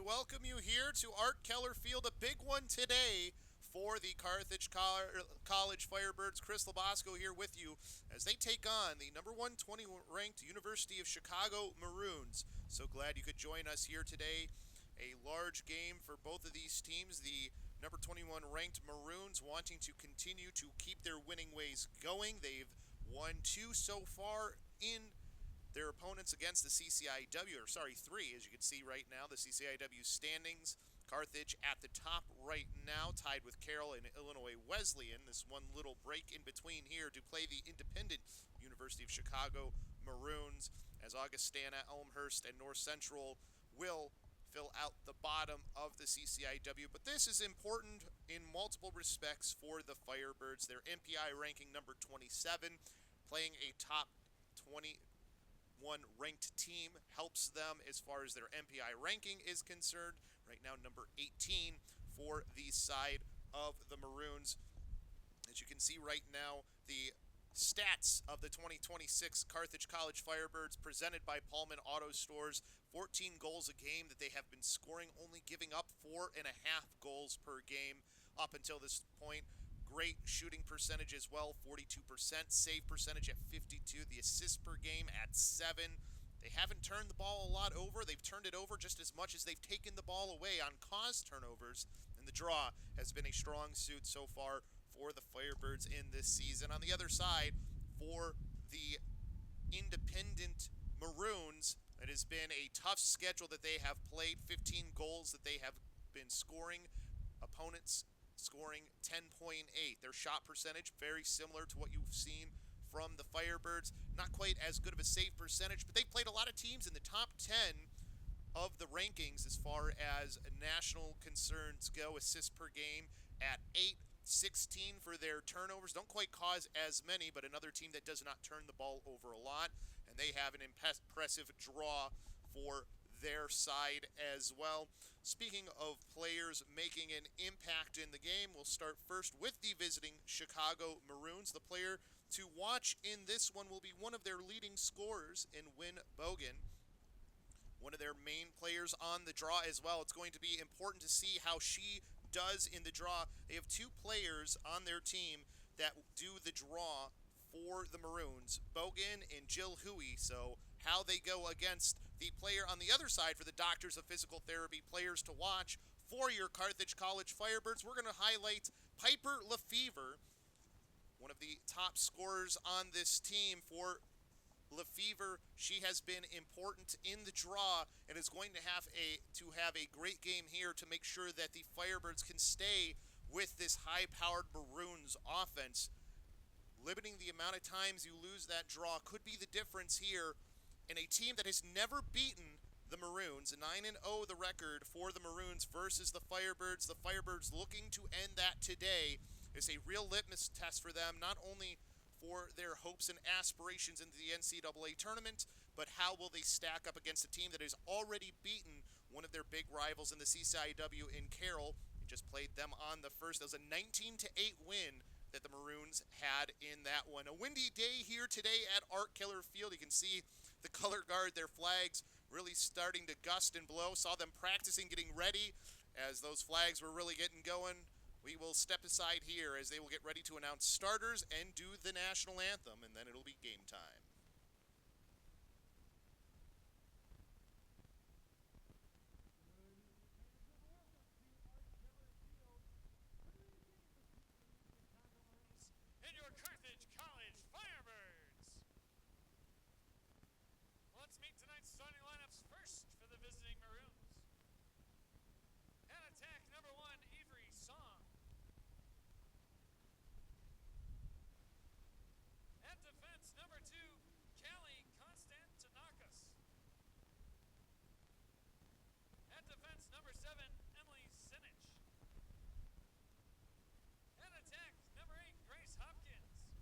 We welcome you here to Art Keller Field, a big one today for the Carthage College Firebirds. Chris LoBosco here with you as they take on the number 120 ranked University of Chicago Maroons. So glad you could join us here today. A large game for both of these teams. The number 21 ranked Maroons wanting to continue to keep their winning ways going. They've won two so far in their opponents against the CCIW, three, as you can see right now, the CCIW standings. Carthage at the top right now, tied with Carroll and Illinois Wesleyan. This one little break in between here to play the independent University of Chicago Maroons, as Augustana, Elmhurst, and North Central will fill out the bottom of the CCIW. But this is important in multiple respects for the Firebirds. Their MPI ranking number 27, playing a top 21 ranked team helps them as far as their MPI ranking is concerned. Right now, number 18 for the side of the Maroons. As you can see right now, the stats of the 2026 Carthage College Firebirds presented by Pullman Auto Stores. 14 goals a game that they have been scoring, only giving up 4.5 goals per game up until this point. Great shooting percentage as well, 42%. Save percentage at 52. The assists per game at 7. They haven't turned the ball a lot over. They've turned it over just as much as they've taken the ball away on caused turnovers. And the draw has been a strong suit so far for the Firebirds in this season. On the other side, for the independent Maroons, it has been a tough schedule that they have played. 15 goals that they have been scoring. Opponents scoring 10.8. Their shot percentage, very similar to what you've seen from the Firebirds. Not quite as good of a save percentage, but they've played a lot of teams in the top 10 of the rankings as far as national concerns go. Assists per game at 8. 16 for their turnovers. Don't quite cause as many, but another team that does not turn the ball over a lot. And they have an impressive draw for their side as well. Speaking of players making an impact in the game, we'll start first with the visiting Chicago Maroons. The player to watch in this one will be one of their leading scorers in Wynn Bogan, one of their main players on the draw as well. It's going to be important to see how she does in the draw. They have two players on their team that do the draw for the Maroons, Bogan and Jill Huey. So how they go against the player on the other side for the Doctors of Physical Therapy, players to watch for your Carthage College Firebirds. We're going to highlight Piper Lefevre, one of the top scorers on this team for Lefevre. She has been important in the draw and is going to have a great game here to make sure that the Firebirds can stay with this high-powered Maroons offense. Limiting the amount of times you lose that draw could be the difference here in a team that has never beaten the Maroons. 9-0 the record for the Maroons versus the Firebirds. The Firebirds looking to end that today is a real litmus test for them, not only for their hopes and aspirations into the NCAA tournament, but how will they stack up against a team that has already beaten one of their big rivals in the CCIW in Carroll. We just played them on the first. That was a 19-8 win that the Maroons had in that one. A windy day here today at Art Keller Field. You can see the color guard, their flags really starting to gust and blow. Saw them practicing, getting ready as those flags were really getting going. We will step aside here as they will get ready to announce starters and do the national anthem, and then it'll be game time. And your Carthage College Firebirds. Let's meet tonight's starting lineups first for the visiting Maroons. At attack, number 1, Avery Song. At defense, number 2, Callie Konstantinakis. At defense, number 7, Emily Sinich. At attack, number 8, Grace Hopkins.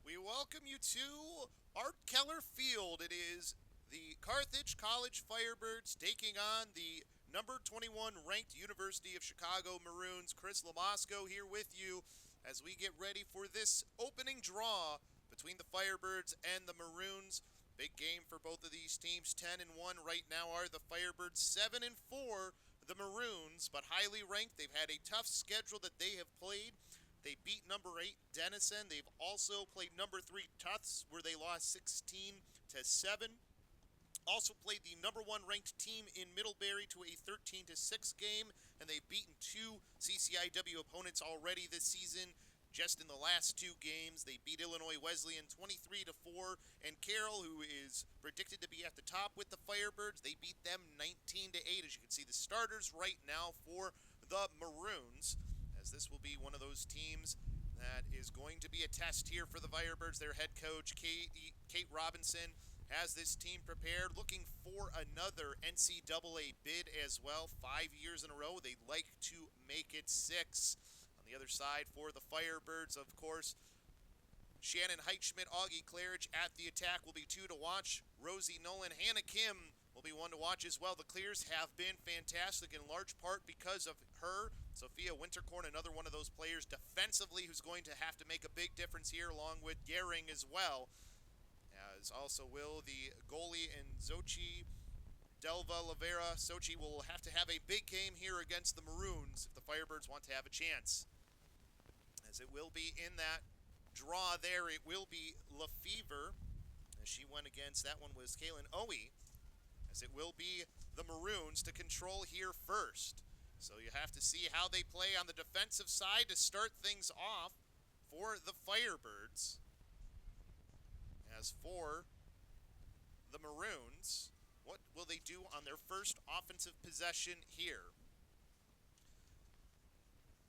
We welcome you to Art Keller Field. It is the Carthage College Firebirds taking on the number 21 ranked University of Chicago Maroons. Chris LoBosco here with you as we get ready for this opening draw between the Firebirds and the Maroons. Big game for both of these teams. 10-1 right now are the Firebirds. 7-4 the Maroons, but highly ranked. They've had a tough schedule that they have played. They beat number 8 Denison. They've also played number 3 Tufts, where they lost 16-7. Also played the number 1 ranked team in Middlebury to a 13-6 game, and they've beaten 2 CCIW opponents already this season. Just in the last 2 games, they beat Illinois Wesleyan 23-4, and Carroll, who is predicted to be at the top with the Firebirds, they beat them 19-8. As you can see, the starters right now for the Maroons, as this will be one of those teams that is going to be a test here for the Firebirds. Their head coach, Kate Robinson, has this team prepared, looking for another NCAA bid as well. 5 years in a row. They'd like to make it 6. On the other side for the Firebirds, of course, Shannon Heitschmidt, Augie Claridge at the attack will be 2 to watch. Rosie Nolan, Hannah Kim will be 1 to watch as well. The Clears have been fantastic in large part because of her. Sophia Winterkorn, another one of those players defensively who's going to have to make a big difference here, along with Gehring as well. As also will the goalie in Xochitl Delva Lavera. Sochi will have to have a big game here against the Maroons if the Firebirds want to have a chance. As it will be in that draw there, it will be Lefevre, as she went against, that one was Kaylin Owie, as it will be the Maroons to control here first. So you have to see how they play on the defensive side to start things off for the Firebirds. As for the Maroons, what will they do on their first offensive possession here?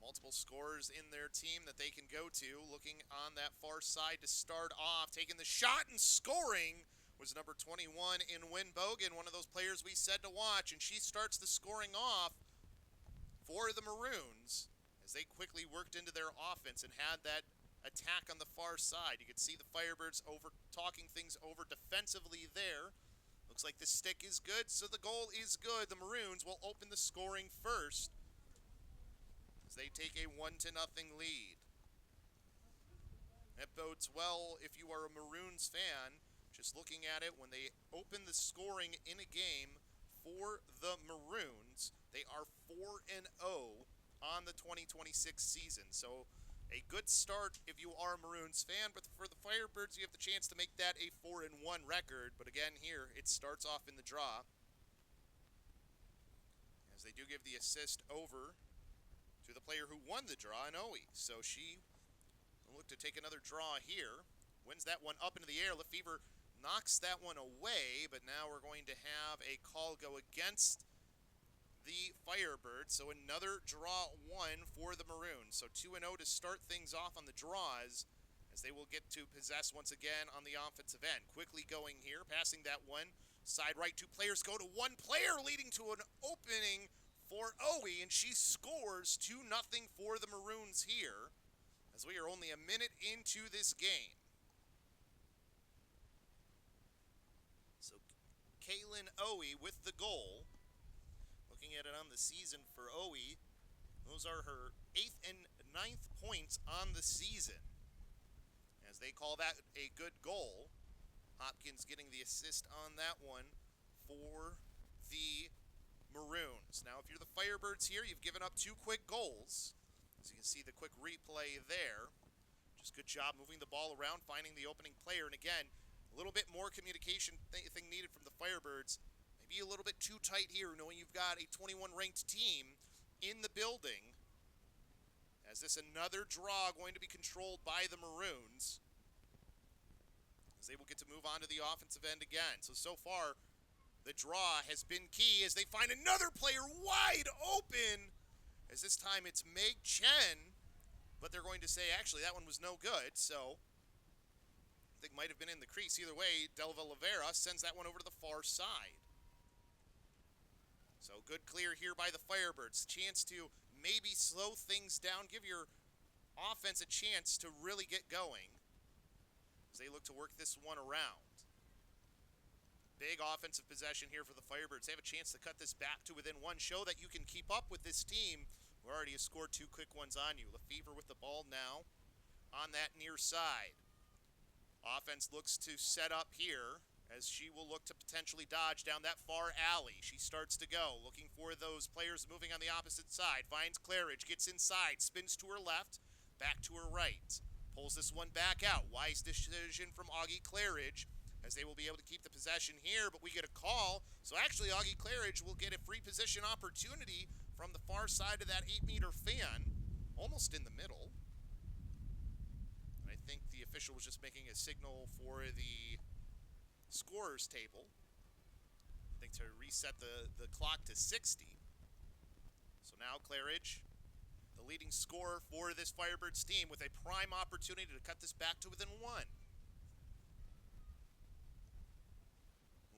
Multiple scorers in their team that they can go to. Looking on that far side to start off. Taking the shot and scoring was number 21 in Wynn Bogan, one of those players we said to watch. And she starts the scoring off for the Maroons as they quickly worked into their offense and had that attack on the far side. You can see the Firebirds talking things over defensively there. Looks like the stick is good, so the goal is good. The Maroons will open the scoring first as they take a 1-0 lead. That bodes well if you are a Maroons fan. Just looking at it, when they open the scoring in a game for the Maroons, they are 4-0 on the 2026 season. So a good start if you are a Maroons fan, but for the Firebirds, you have the chance to make that a 4-1 record. But again, here, it starts off in the draw, as they do give the assist over to the player who won the draw, Inoue. So she will look to take another draw here. Wins that one up into the air. Lefevre knocks that one away, but now we're going to have a call go against the Firebirds. So another draw 1 for the Maroons. So 2-0 to start things off on the draws, as they will get to possess once again on the offensive end. Quickly going here, passing that one. Side right, 2 players go to 1 player, leading to an opening for Owie, and she scores 2-0 for the Maroons here, as we are only a minute into this game. So Kaylin Owie with the goal. Looking at it on the season for Owie, those are her 8th and 9th points on the season, as they call that a good goal. Hopkins getting the assist on that one for the Maroons. Now, if you're the Firebirds here, you've given up 2 quick goals. As you can see the quick replay there. Just good job moving the ball around, finding the opening player. And again, a little bit more communication thing needed from the Firebirds. Maybe a little bit too tight here, knowing you've got a 21 ranked team in the building. As this another draw going to be controlled by the Maroons, as they will get to move on to the offensive end again. So far, the draw has been key as they find another player wide open, as this time it's Meg Chen, but they're going to say, actually, that one was no good. So I think might have been in the crease. Either way, Delva Lavera sends that one over to the far side. So good clear here by the Firebirds. Chance to maybe slow things down, give your offense a chance to really get going. as they look to work this one around. Big offensive possession here for the Firebirds. They have a chance to cut this back to within one. Show that you can keep up with this team who already has scored 2 quick ones on you. Lefevre with the ball now on that near side. Offense looks to set up here as she will look to potentially dodge down that far alley. She starts to go, looking for those players moving on the opposite side. Finds Claridge, gets inside, spins to her left, back to her right. Pulls this one back out. Wise decision from Augie Claridge, as they will be able to keep the possession here, but we get a call. So actually, Augie Claridge will get a free position opportunity from the far side of that 8-meter fan, almost in the middle. And I think the official was just making a signal for the scorer's table. I think to reset the clock to 60. So now Claridge, the leading scorer for this Firebirds team, with a prime opportunity to cut this back to within 1.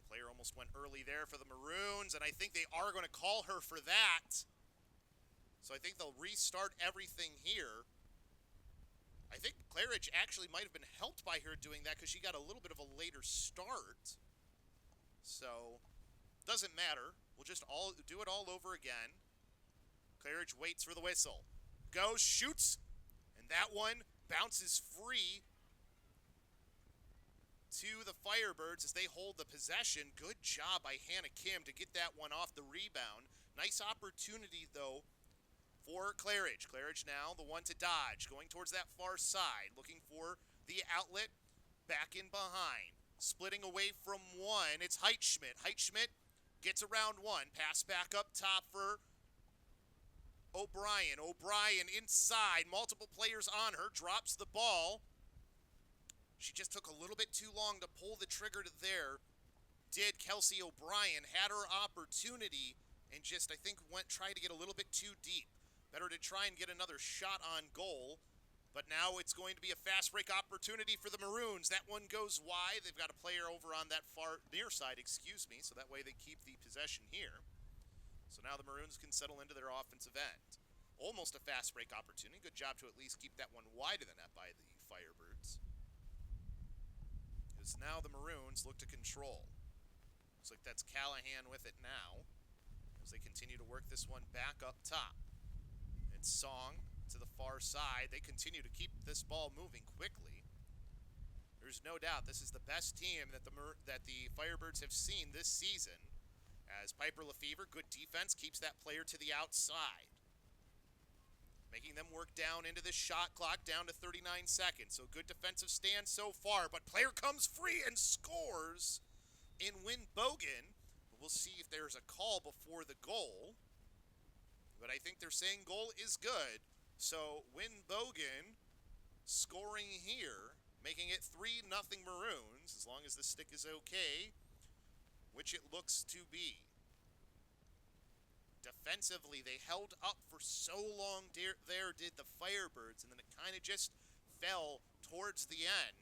Player almost went early there for the Maroons, and I think they are going to call her for that. So I think they'll restart everything here. I think Claridge actually might have been helped by her doing that because she got a little bit of a later start. So, doesn't matter. We'll just do it all over again. Claridge waits for the whistle. Goes, shoots, and that one bounces free to the Firebirds as they hold the possession. Good job by Hannah Kim to get that one off the rebound. Nice opportunity, though, for Claridge. Claridge now the one to dodge, going towards that far side, looking for the outlet back in behind. Splitting away from one, it's Heitschmidt. Heitschmidt gets around one, pass back up top for O'Brien. O'Brien inside, multiple players on her, drops the ball. She just took a little bit too long to pull the trigger to there. Did Kelsey O'Brien, had her opportunity, and just, I think, tried to get a little bit too deep. Better to try and get another shot on goal. But now it's going to be a fast break opportunity for the Maroons. That one goes wide. They've got a player over on that far near side, so that way they keep the possession here. So now the Maroons can settle into their offensive end. Almost a fast break opportunity. Good job to at least keep that one wide of the net by the Firebirds. As now the Maroons look to control. Looks like that's Callahan with it now, as they continue to work this one back up top. It's Song to the far side. They continue to keep this ball moving quickly. There's no doubt this is the best team that the Firebirds have seen this season, as Piper Lefevre, good defense, keeps that player to the outside, making them work down into the shot clock, down to 39 seconds. So good defensive stand so far, but player comes free and scores in Wynn Bogan. We'll see if there's a call before the goal, but I think they're saying goal is good. So Wynn Bogan scoring here, making it 3-0 Maroons, as long as the stick is okay, which it looks to be. Defensively, they held up for so long there did the Firebirds, and then it kind of just fell towards the end.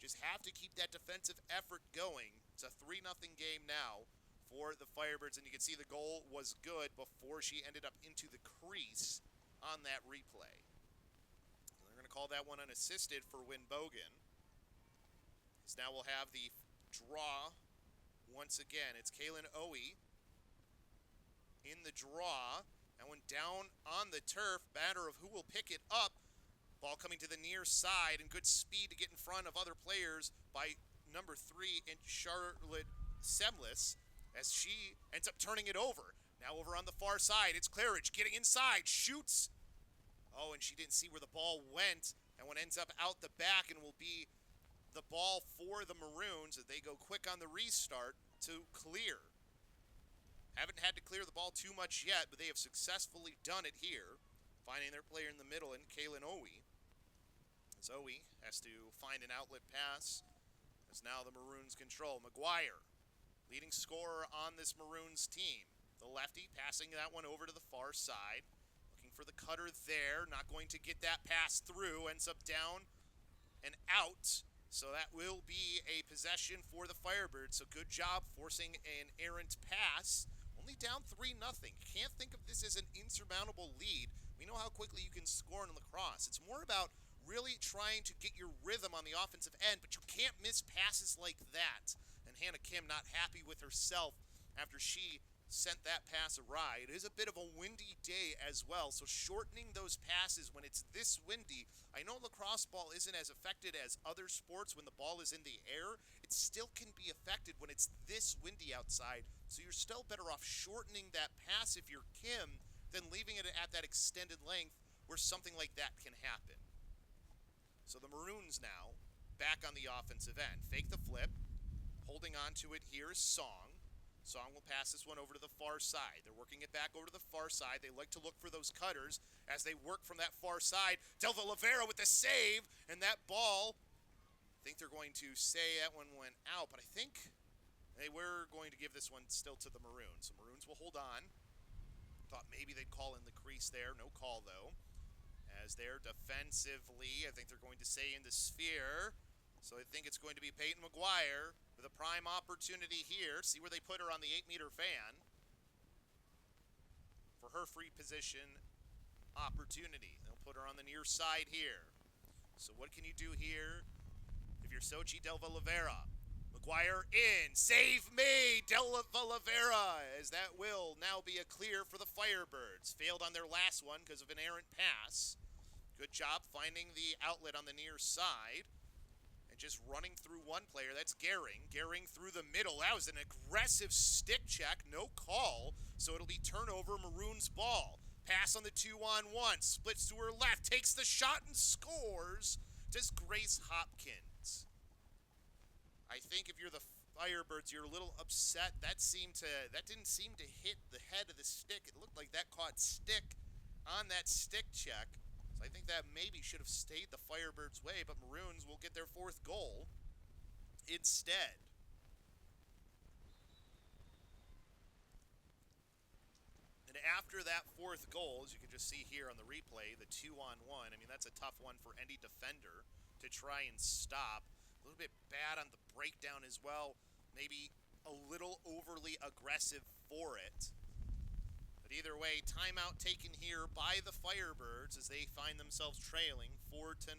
Just have to keep that defensive effort going. It's a 3-0 game now for the Firebirds, and you can see the goal was good before she ended up into the crease on that replay. They're going to call that one unassisted for Wynn Bogan. So now we'll have the draw once again. It's Kaylin Owie in the draw. That one down on the turf. Matter of who will pick it up. Ball coming to the near side, and good speed to get in front of other players by number 3 in Charlotte Semlis, as she ends up turning it over. Now over on the far side, it's Claridge getting inside, shoots. Oh, and she didn't see where the ball went, and one ends up out the back and will be the ball for the Maroons as they go quick on the restart to clear. Haven't had to clear the ball too much yet, but they have successfully done it here, finding their player in the middle in Kaylin Owie. As Owie has to find an outlet pass, as now the Maroons control. McGuire, leading scorer on this Maroons team. The lefty passing that one over to the far side, looking for the cutter there, not going to get that pass through, ends up down and out. So that will be a possession for the Firebirds. So good job forcing an errant pass. Only down 3-0. Can't think of this as an insurmountable lead. We know how quickly you can score in lacrosse. It's more about really trying to get your rhythm on the offensive end, but you can't miss passes like that. And Hannah Kim not happy with herself after she sent that pass awry. It is a bit of a windy day as well, so shortening those passes when it's this windy. I know lacrosse ball isn't as affected as other sports when the ball is in the air. It still can be affected when it's this windy outside, so you're still better off shortening that pass if you're Kim than leaving it at that extended length where something like that can happen. So the Maroons now back on the offensive end. Fake the flip. Holding on to it here is Song. Song will pass this one over to the far side. They're working it back over to the far side. They like to look for those cutters as they work from that far side. Delva Lavera with the save, and that ball, I think they're going to say that one went out, but I think they were going to give this one still to the Maroons. So Maroons will hold on. Thought maybe they'd call in the crease there. No call, though. As they're defensively, I think they're going to say in the sphere. So I think it's going to be Peyton McGuire with a prime opportunity here. See where they put her on the 8-meter fan for her free position opportunity. They'll put her on the near side here. So what can you do here if you're Sochi Delva Lavera? McGuire in. Save me, Delva Lavera, as that will now be a clear for the Firebirds. Failed on their last one because of an errant pass. Good job finding the outlet on the near side. Just running through one player, that's Gehring. Gehring through the middle. That was an aggressive stick check, no call. So it'll be turnover, Maroons ball. Pass on the 2-on-1, splits to her left, takes the shot and scores. Does Grace Hopkins. I think if you're the Firebirds, you're a little upset. That didn't seem to hit the head of the stick. It looked like that caught stick on that stick check. I think that maybe should have stayed the Firebirds' way, but Maroons will get their 4th goal instead. And after that 4th goal, as you can just see here on the replay, the 2-on-1, I mean, that's a tough one for any defender to try and stop. A little bit bad on the breakdown as well. Maybe a little overly aggressive for it. But either way, timeout taken here by the Firebirds as they find themselves trailing 4-0.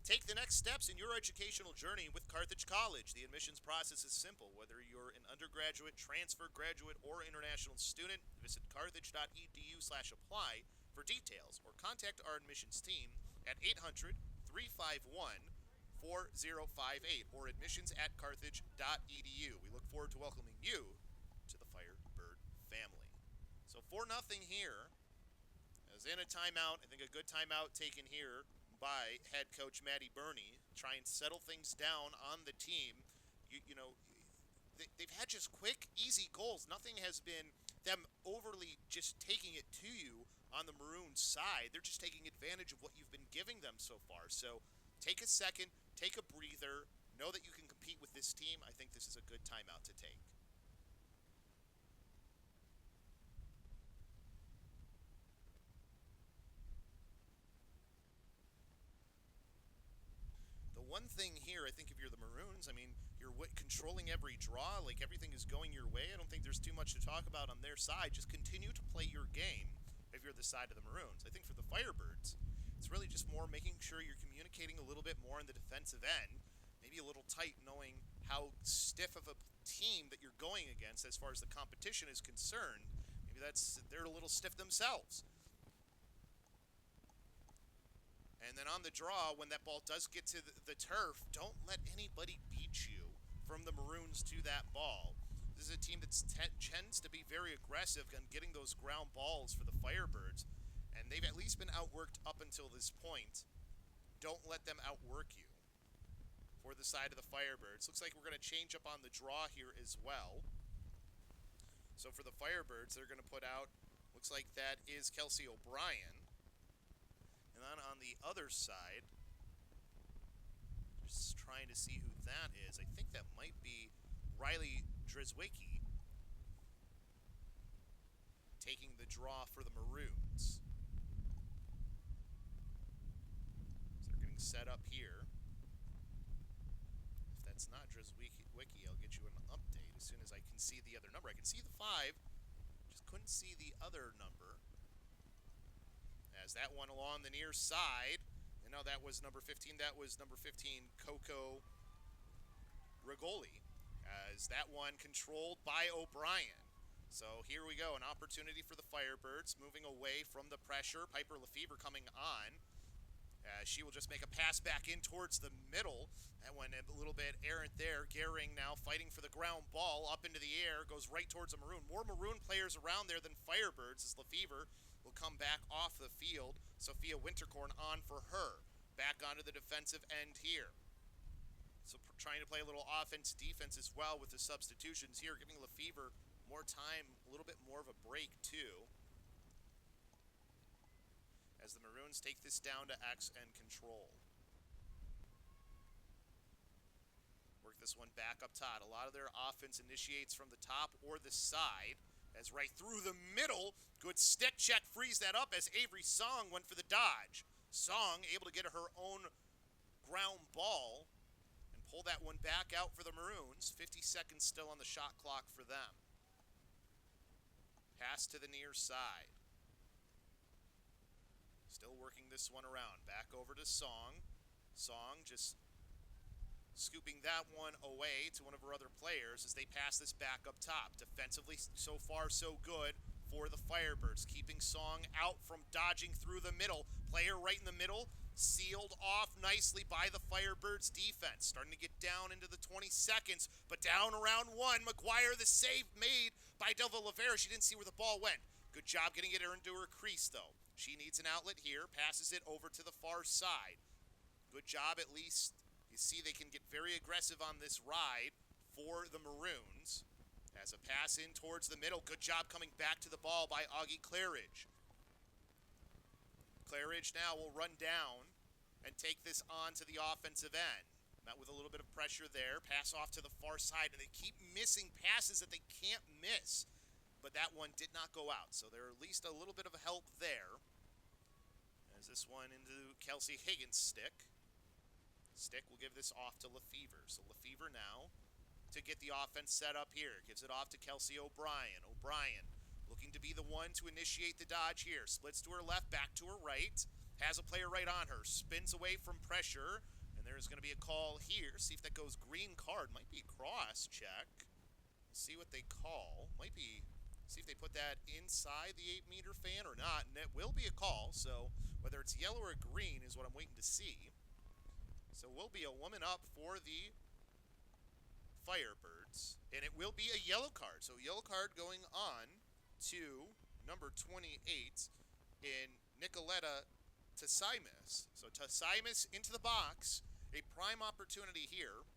Take the next steps in your educational journey with Carthage College. The admissions process is simple. Whether you're an undergraduate, transfer, graduate, or international student, visit carthage.edu/apply for details or contact our admissions team at 800-351-4058 or admissions@carthage.edu. We look forward to welcoming you to the Firebird family. So 4-0 here. As in a timeout, I think a good timeout taken here by head coach Maddie Burney. Try and settle things down on the team. They've had just quick, easy goals. Nothing has been them overly just taking it to you on the Maroons side. They're just taking advantage of what you've been giving them so far. So take a second, take a breather, know that you can compete with this team. I think this is a good timeout to take. One thing here, I think if you're the Maroons, I mean, you're controlling every draw, like everything is going your way. I don't think there's too much to talk about on their side. Just continue to play your game if you're the side of the Maroons. I think for the Firebirds, it's really just more making sure you're communicating a little bit more on the defensive end, maybe a little tight knowing how stiff of a team that you're going against as far as the competition is concerned. Maybe they're a little stiff themselves. And then on the draw, when that ball does get to the turf, don't let anybody beat you from the Maroons to that ball. This is a team that tends to be very aggressive on getting those ground balls for the Firebirds, and they've at least been outworked up until this point. Don't let them outwork you. For the side of the Firebirds, looks like we're going to change up on the draw here as well. So for the Firebirds, they're going to put out, looks like that is Kelsey O'Brien. And then on the other side, just trying to see who that is. I think that might be Riley Drzewicki taking the draw for the Maroons. So they're getting set up here. If that's not Drzewicki, I'll get you an update as soon as I can see the other number. I can see the 5, just couldn't see the other number. As that one along the near side. And no, that was number 15. That was number 15, Coco Rigoli. As that one controlled by O'Brien. So here we go, an opportunity for the Firebirds, moving away from the pressure. Piper Lefevre coming on. She will just make a pass back in towards the middle. That one a little bit errant there. Gehring now fighting for the ground ball up into the air. Goes right towards a Maroon. More Maroon players around there than Firebirds as Lefevre will come back off the field. Sophia Winterkorn on for her. Back onto the defensive end here. So trying to play a little offense-defense as well with the substitutions here. Giving Lefevre more time, a little bit more of a break too. As the Maroons take this down to X and control. Work this one back up top. A lot of their offense initiates from the top or the side. As right through the middle, good stick check, frees that up as Avery Song went for the dodge. Song able to get her own ground ball and pull that one back out for the Maroons. 50 seconds still on the shot clock for them. Pass to the near side. Still working this one around. Back over to Song. Song just scooping that one away to one of her other players as they pass this back up top. Defensively, so far so good for the Firebirds. Keeping Song out from dodging through the middle. Player right in the middle, sealed off nicely by the Firebirds defense. Starting to get down into the 20 seconds, but down around one. McGuire, the save made by Delva Lavera. She didn't see where the ball went. Good job getting it into her crease, though. She needs an outlet here, passes it over to the far side. Good job, at least. You see they can get very aggressive on this ride for the Maroons. As a pass in towards the middle. Good job coming back to the ball by Augie Claridge. Claridge now will run down and take this on to the offensive end. Met with a little bit of pressure there. Pass off to the far side, and they keep missing passes that they can't miss. But that one did not go out, so they're at least a little bit of help there. As this one into Kelsey Higgins' stick. Stick will give this off to Lefevre. So Lefevre now to get the offense set up here. Gives it off to Kelsey O'Brien. O'Brien looking to be the one to initiate the dodge here. Splits to her left, back to her right. Has a player right on her. Spins away from pressure. And there's going to be a call here. See if that goes green card. Might be cross check. We'll see what they call. Might be... See if they put that inside the 8-meter fan or not, and it will be a call. So whether it's yellow or green is what I'm waiting to see. So it will be a woman up for the Firebirds, and it will be a yellow card. So yellow card going on to number 28 in Nicoletta Tassimus. So Tassimus into the box, a prime opportunity here.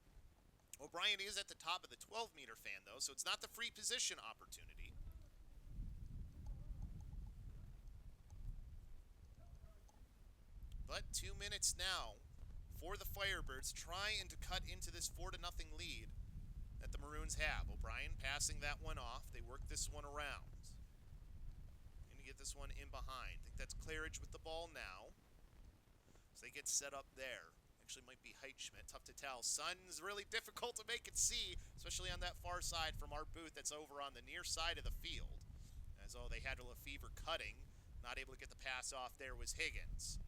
O'Brien is at the top of the 12-meter fan, though, so it's not the free position opportunity. But 2 minutes now for the Firebirds trying to cut into this 4-0 lead that the Maroons have. O'Brien passing that one off. They work this one around. Going to get this one in behind. I think that's Claridge with the ball now. So they get set up there. Actually might be Heitschmidt. Tough to tell. Sun's really difficult to make it see, especially on that far side from our booth that's over on the near side of the field. As they had a Lefevre cutting. Not able to get the pass off there was Higgins.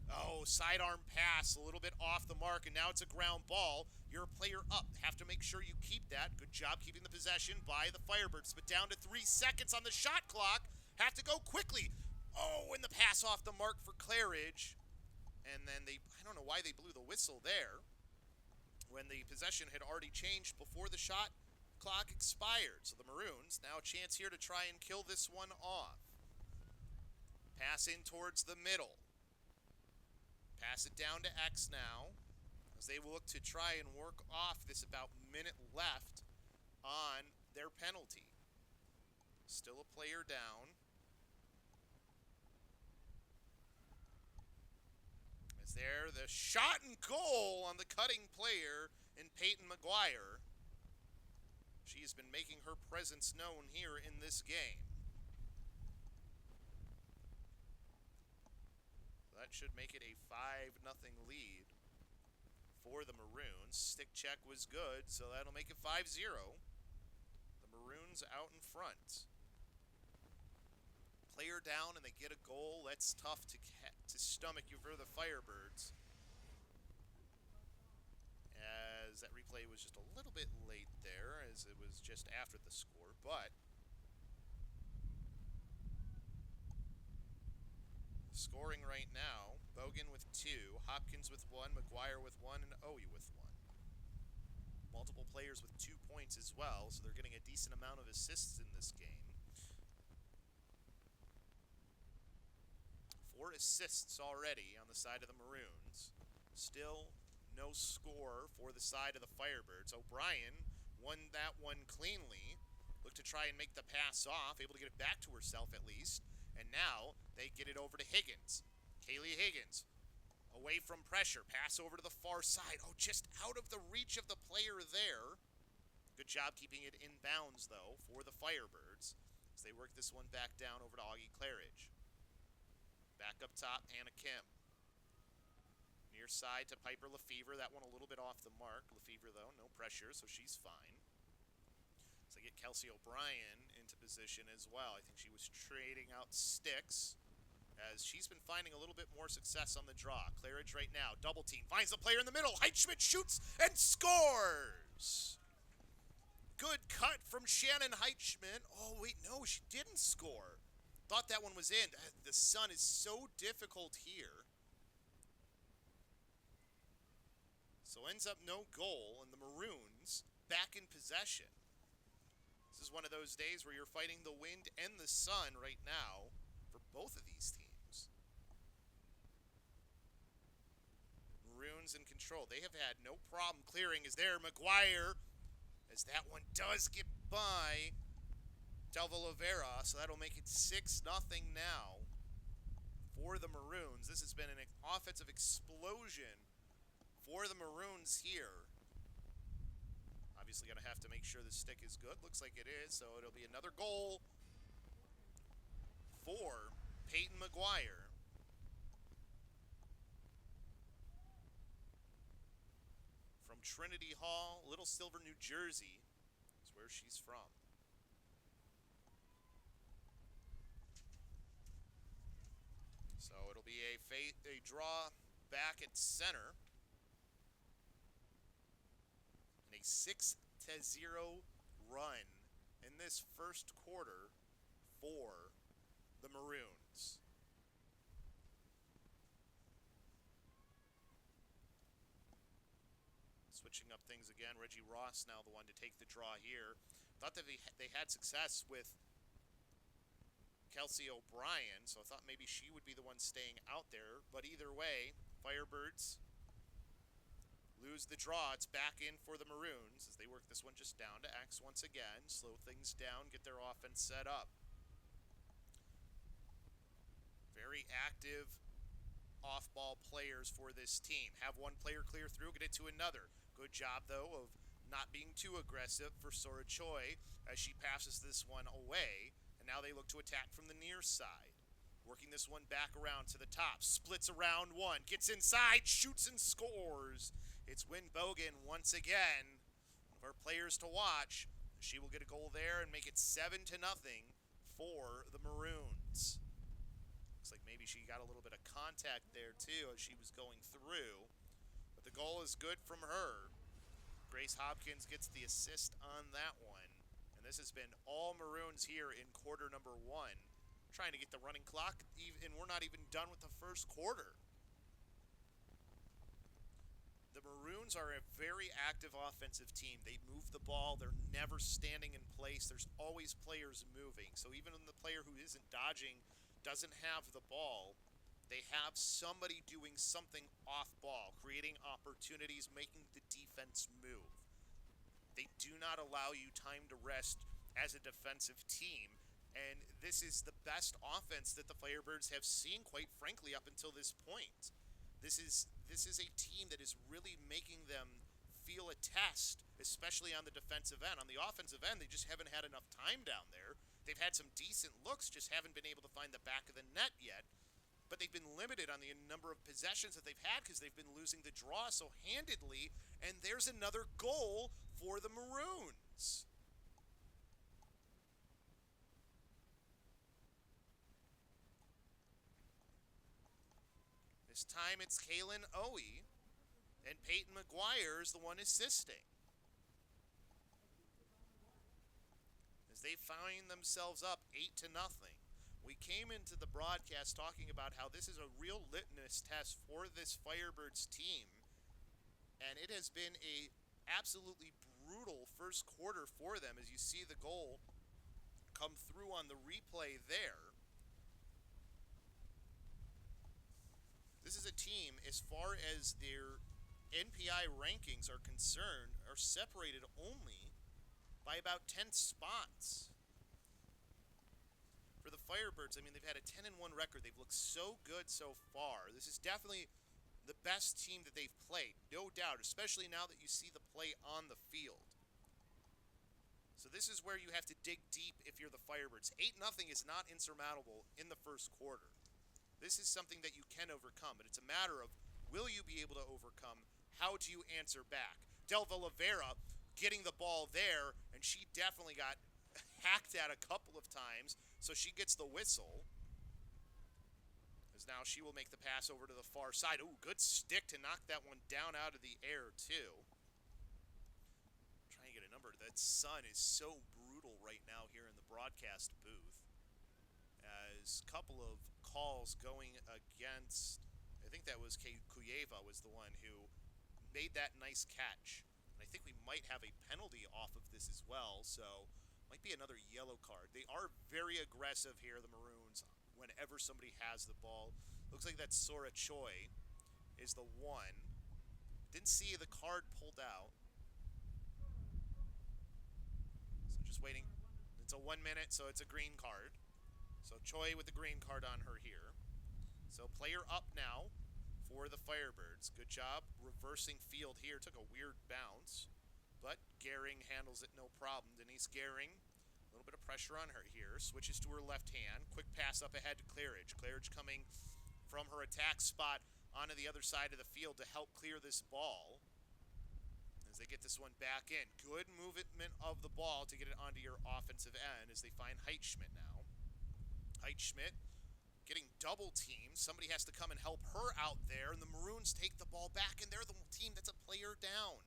Oh, sidearm pass, a little bit off the mark, and now it's a ground ball. You're a player up. Have to make sure you keep that. Good job keeping the possession by the Firebirds, but down to 3 seconds on the shot clock. Have to go quickly. Oh, and the pass off the mark for Claridge. And then I don't know why they blew the whistle there when the possession had already changed before the shot clock expired. So the Maroons, now a chance here to try and kill this one off. Pass in towards the middle. Pass it down to X now, as they will look to try and work off this about minute left on their penalty. Still a player down. As there, the shot and goal on the cutting player in Peyton McGuire. She has been making her presence known here in this game. That should make it a 5-0 lead for the Maroons. Stick check was good, so that'll make it 5-0. The Maroons out in front. player down and they get a goal, that's tough to stomach you for the Firebirds. As that replay was just a little bit late there, as it was just after the score, but scoring right now, Bogan with 2, Hopkins with 1, McGuire with 1, and Owie with 1. Multiple players with 2 points as well, so they're getting a decent amount of assists in this game. 4 assists already on the side of the Maroons. Still no score for the side of the Firebirds. O'Brien won that one cleanly. Looked to try and make the pass off, able to get it back to herself at least. And now they get it over to Higgins. Kaylee Higgins, away from pressure. Pass over to the far side. Oh, just out of the reach of the player there. Good job keeping it in bounds, though, for the Firebirds as they work this one back down over to Augie Claridge. Back up top, Hannah Kim. Near side to Piper Lefevre. That one a little bit off the mark. Lefevre, though, no pressure, so she's fine. So they get Kelsey O'Brien into position as well. I think she was trading out sticks as she's been finding a little bit more success on the draw. Claridge right now, double team, finds the player in the middle. Heitschmidt shoots and scores! Good cut from Shannon Heitschmidt. Oh, wait, no, she didn't score. Thought that one was in. The sun is so difficult here. So ends up no goal, and the Maroons back in possession. This is one of those days where you're fighting the wind and the sun right now for both of these teams. Maroons in control. They have had no problem clearing as there. McGuire, as that one does get by Delva Lovera, so that'll make it 6-0 now for the Maroons. This has been an offensive explosion for the Maroons here. Obviously going to have to make sure the stick is good. Looks like it is, so it'll be another goal for Peyton McGuire. From Trinity Hall, Little Silver, New Jersey is where she's from. So it'll be a draw back at center. And a 6-0 run in this first quarter for the Maroons. Switching up things again, Reggie Ross now the one to take the draw here. Thought that they had success with Kelsey O'Brien, so I thought maybe she would be the one staying out there. But either way, Firebirds lose the draw. It's back in for the Maroons as they work this one just down to X once again. Slow things down, get their offense set up. Very active off-ball players for this team. Have one player clear through, get it to another. Good job, though, of not being too aggressive for Sora Choi as she passes this one away. And now they look to attack from the near side. Working this one back around to the top. Splits around one. Gets inside. Shoots and scores. It's Wynn Bogan once again. One of our players to watch. She will get a goal there and make it 7-0 for the Maroons. Looks like maybe she got a little bit of contact there too as she was going through. But the goal is good from her. Grace Hopkins gets the assist on that one. And this has been all Maroons here in quarter number 1. Trying to get the running clock, and we're not even done with the first quarter. The Maroons are a very active offensive team. They move the ball. They're never standing in place. There's always players moving. So even when the player who isn't dodging doesn't have the ball, they have somebody doing something off ball, creating opportunities, making the defense move. They do not allow you time to rest as a defensive team. And this is the best offense that the Firebirds have seen, quite frankly, up until this point. This is a team that is really making them feel a test, especially on the defensive end. On the offensive end, they just haven't had enough time down there. They've had some decent looks, just haven't been able to find the back of the net yet. But they've been limited on the number of possessions that they've had because they've been losing the draw so handedly. And there's another goal for the Maroons. This time it's Kaylin Owie, and Peyton McGuire is the one assisting. As they find themselves up 8-0. We came into the broadcast talking about how this is a real litmus test for this Firebirds team, and it has been a absolutely brutal first quarter for them as you see the goal come through on the replay there. This is a team, as far as their NPI rankings are concerned, are separated only by about 10 spots. For the Firebirds, I mean, they've had a 10-1 record. They've looked so good so far. This is definitely the best team that they've played, no doubt, especially now that you see the play on the field. So this is where you have to dig deep if you're the Firebirds. 8-0 is not insurmountable in the first quarter. This is something that you can overcome, but it's a matter of, will you be able to overcome? How do you answer back? Delva Lavera getting the ball there, and she definitely got hacked at a couple of times, so she gets the whistle. As now she will make the pass over to the far side. Ooh, good stick to knock that one down out of the air, too. Trying to get a number. That sun is so brutal right now here in the broadcast booth. As a couple of calls going against, I think that was Kuyeva was the one who made that nice catch. And I think we might have a penalty off of this as well, so might be another yellow card. They are very aggressive here, the Maroons, whenever somebody has the ball. Looks like that Sora Choi is the one. Didn't see the card pulled out. So just waiting. It's a 1 minute, so it's a green card. So Choi with the green card on her here. So player up now for the Firebirds. Good job reversing field here. Took a weird bounce, but Gehring handles it no problem. Denise Gehring, a little bit of pressure on her here. Switches to her left hand. Quick pass up ahead to Claridge. Claridge coming from her attack spot onto the other side of the field to help clear this ball. As they get this one back in. Good movement of the ball to get it onto your offensive end as they find Heitschmidt now. Heitschmidt getting double teamed. Somebody has to come and help her out there, and the Maroons take the ball back, and they're the team that's a player down.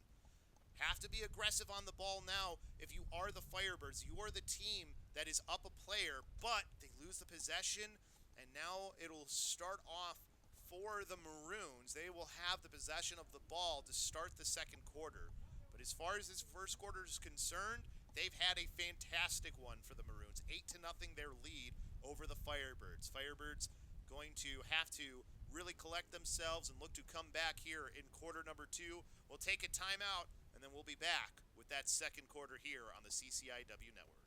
Have to be aggressive on the ball now if you are the Firebirds. You are the team that is up a player, but they lose the possession, and now it'll start off for the Maroons. They will have the possession of the ball to start the second quarter. But as far as this first quarter is concerned, they've had a fantastic one for the Maroons. 8-0 their lead over the Firebirds. Firebirds going to have to really collect themselves and look to come back here in quarter number 2. We'll take a timeout, and then we'll be back with that second quarter here on the CCIW Network.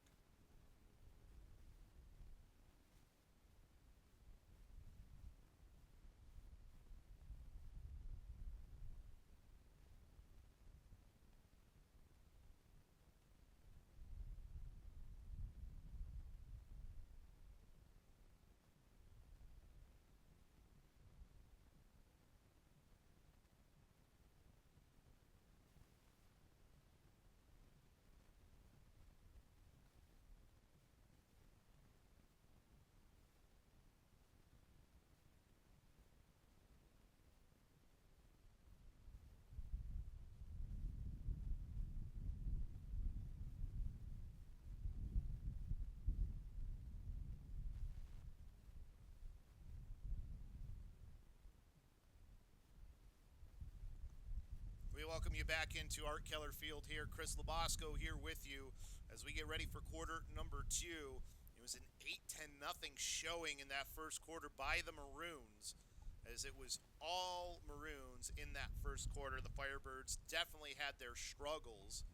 We welcome you back into Art Keller Field here. Chris LoBosco here with you as we get ready for quarter number 2. It was an 8-10 showing in that first quarter by the Maroons, as it was all Maroons in that first quarter. The Firebirds definitely had their struggles.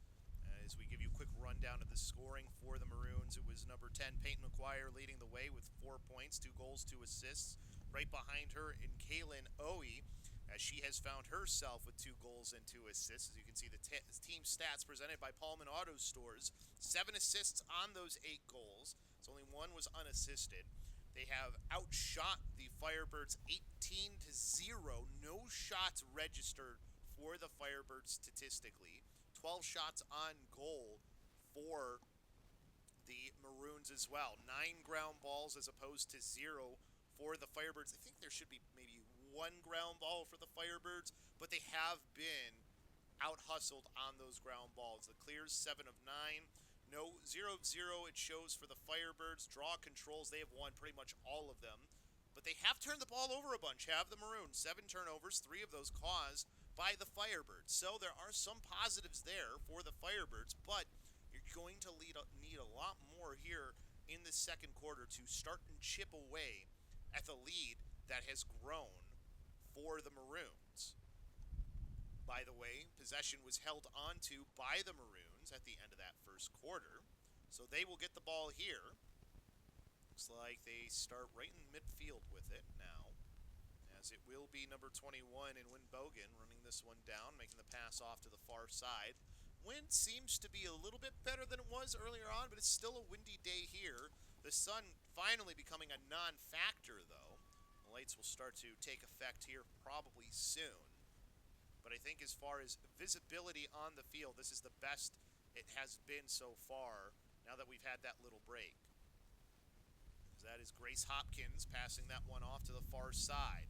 As we give you a quick rundown of the scoring for the Maroons, it was number 10, Peyton McGuire, leading the way with 4 points, 2 goals, 2 assists. Right behind her in Kaylin Owie, as she has found herself with 2 goals and 2 assists. As you can see, the team stats presented by Pullman Auto Stores. 7 assists on those 8 goals. So only 1 was unassisted. They have outshot the Firebirds 18-0. No shots registered for the Firebirds statistically. 12 shots on goal for the Maroons as well. 9 ground balls as opposed to 0 for the Firebirds. I think there should be maybe one ground ball for the Firebirds, but they have been out-hustled on those ground balls. The clears 7 of 9. No 0-0 it shows for the Firebirds. Draw controls, they have won pretty much all of them. But they have turned the ball over a bunch, have the Maroons. 7 turnovers, 3 of those caused by the Firebirds. So there are some positives there for the Firebirds, but you're going to need a lot more here in the second quarter to start and chip away at the lead that has grown for the Maroons. By the way, possession was held onto by the Maroons at the end of that first quarter, so they will get the ball here. Looks like they start right in midfield with it now, as it will be number 21 in Win Bogan running this one down, making the pass off to the far side. Wind seems to be a little bit better than it was earlier on, but it's still a windy day here. The sun finally becoming a non-factor, though. The lights will start to take effect here probably soon. But I think as far as visibility on the field, this is the best it has been so far now that we've had that little break. That is Grace Hopkins passing that one off to the far side.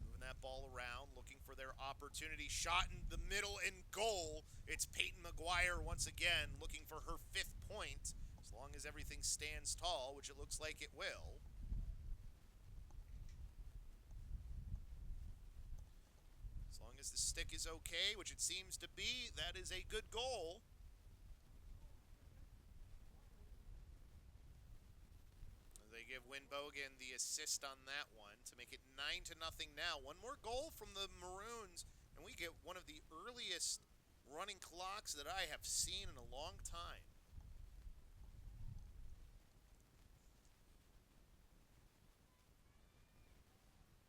Moving that ball around, looking for their opportunity. Shot in the middle and goal. It's Peyton McGuire once again looking for her 5th point. As long as everything stands tall, which it looks like it will. As long as the stick is okay, which it seems to be, that is a good goal. They give Win Bogan the assist on that one to make it 9-0 now. One more goal from the Maroons, and we get one of the earliest running clocks that I have seen in a long time.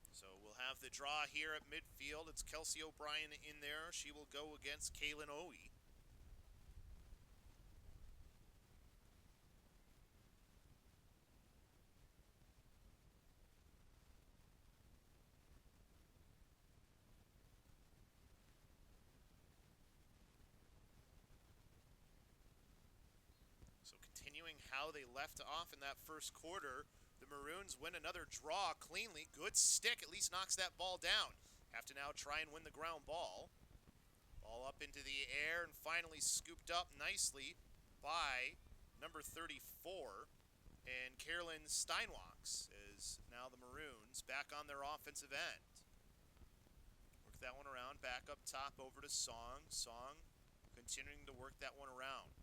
So we'll have the draw here at midfield. It's Kelsey O'Brien in there. She will go against Kaylin Owie. So continuing how they left off in that first quarter, the Maroons win another draw cleanly. Good stick, at least knocks that ball down. Have to now try and win the ground ball. Ball up into the air and finally scooped up nicely by number 34 and Carolyn Steinwachs, is now the Maroons back on their offensive end. Work that one around, back up top over to Song. Song continuing to work that one around.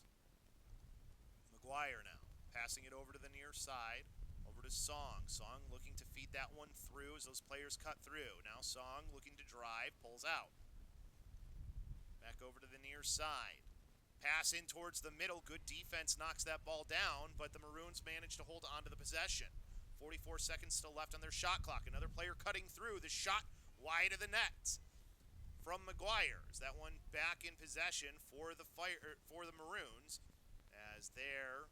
McGuire now, passing it over to the near side, over to Song. Song looking to feed that one through as those players cut through. Now Song looking to drive, pulls out. Back over to the near side. Pass in towards the middle, good defense knocks that ball down, but the Maroons manage to hold on to the possession. 44 seconds still left on their shot clock. Another player cutting through, the shot wide of the net from McGuire. Is that one back in possession for the Maroons? As there,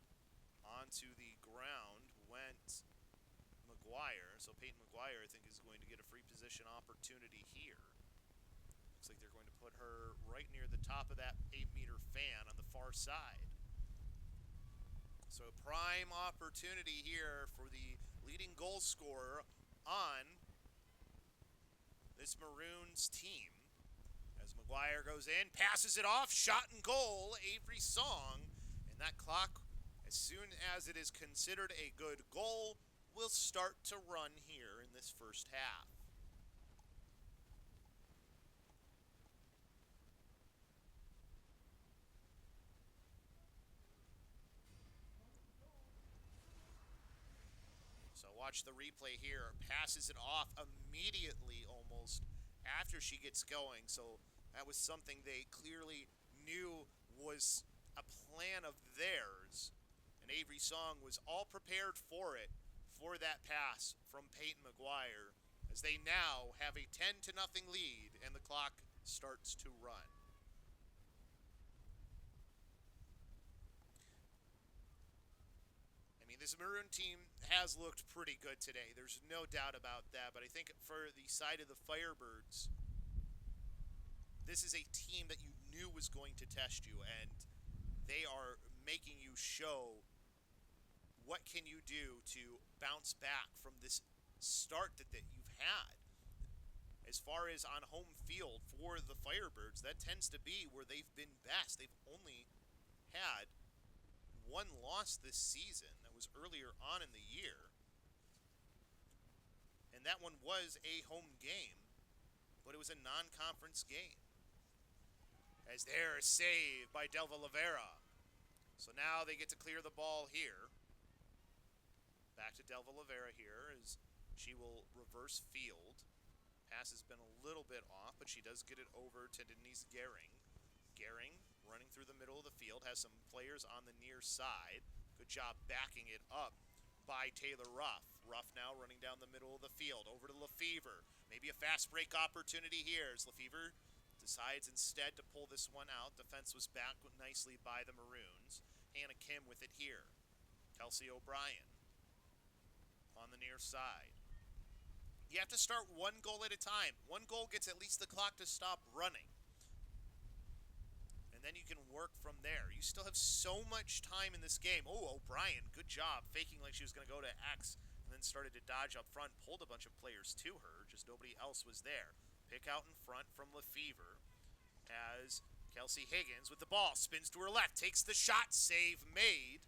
onto the ground went McGuire. So Peyton McGuire, I think, is going to get a free position opportunity here. Looks like they're going to put her right near the top of that 8-meter fan on the far side. So prime opportunity here for the leading goal scorer on this Maroons team. As McGuire goes in, passes it off, shot and goal, Avery Song. That clock, as soon as it is considered a good goal, will start to run here in this first half. So watch the replay here. Passes it off immediately almost after she gets going. So that was something they clearly knew was a plan of theirs, and Avery Song was all prepared for it, for that pass from Peyton McGuire, as they now have a 10-0 lead and the clock starts to run. I mean, this Maroon team has looked pretty good today. There's no doubt about that, but I think for the side of the Firebirds, this is a team that you knew was going to test you, and they are making you show what can you do to bounce back from this start that you've had. as far as on home field for the Firebirds, that tends to be where they've been best. They've only had one loss this season. That was earlier on in the year. And that one was a home game, but it was a non-conference game. As there, a save by Delva Lavera. So now they get to clear the ball here. Back to Delva Lavera here as she will reverse field. Pass has been a little bit off, but she does get it over to Denise Gehring. Gehring running through the middle of the field, has some players on the near side. Good job backing it up by Taylor Ruff. Ruff now running down the middle of the field, over to Lefevre. Maybe a fast break opportunity here as Lefevre decides instead to pull this one out. Defense was back nicely by the Maroons. Hannah Kim with it here. Kelsey O'Brien on the near side. You have to start one goal at a time. One goal gets at least the clock to stop running. And then you can work from there. You still have so much time in this game. Oh, O'Brien, good job. Faking like she was going to go to X and then started to dodge up front. Pulled a bunch of players to her. Just nobody else was there. Pick out in front from Lefevre as Kelsey Higgins with the ball. Spins to her left. Takes the shot. Save made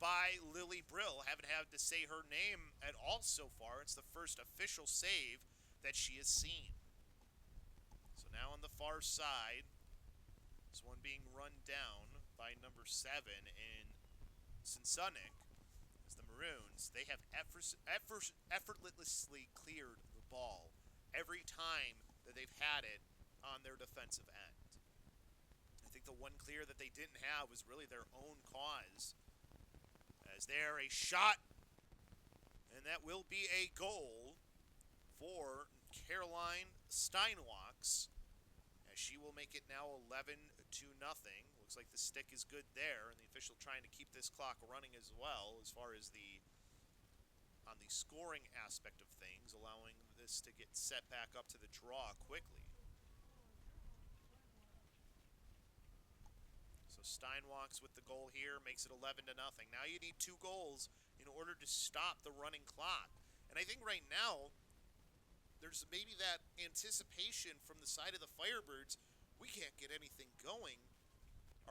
by Lily Brill. Haven't had to say her name at all so far. It's the first official save that she has seen. So now on the far side, this one being run down by number 7 in Sinsonic. As the Maroons, they have effortlessly cleared the ball every time that they've had it on their defensive end. I think the one clear that they didn't have was really their own cause. As there, a shot, and that will be a goal for Caroline Steinwachs, as she will make it now 11-0. Looks like the stick is good there, and the official trying to keep this clock running as well as far as on the scoring aspect of things, allowing this to get set back up to the draw quickly. So Steinwachs with the goal here makes it 11-0. Now you need 2 goals in order to stop the running clock. And I think right now, there's maybe that anticipation from the side of the Firebirds, we can't get anything going.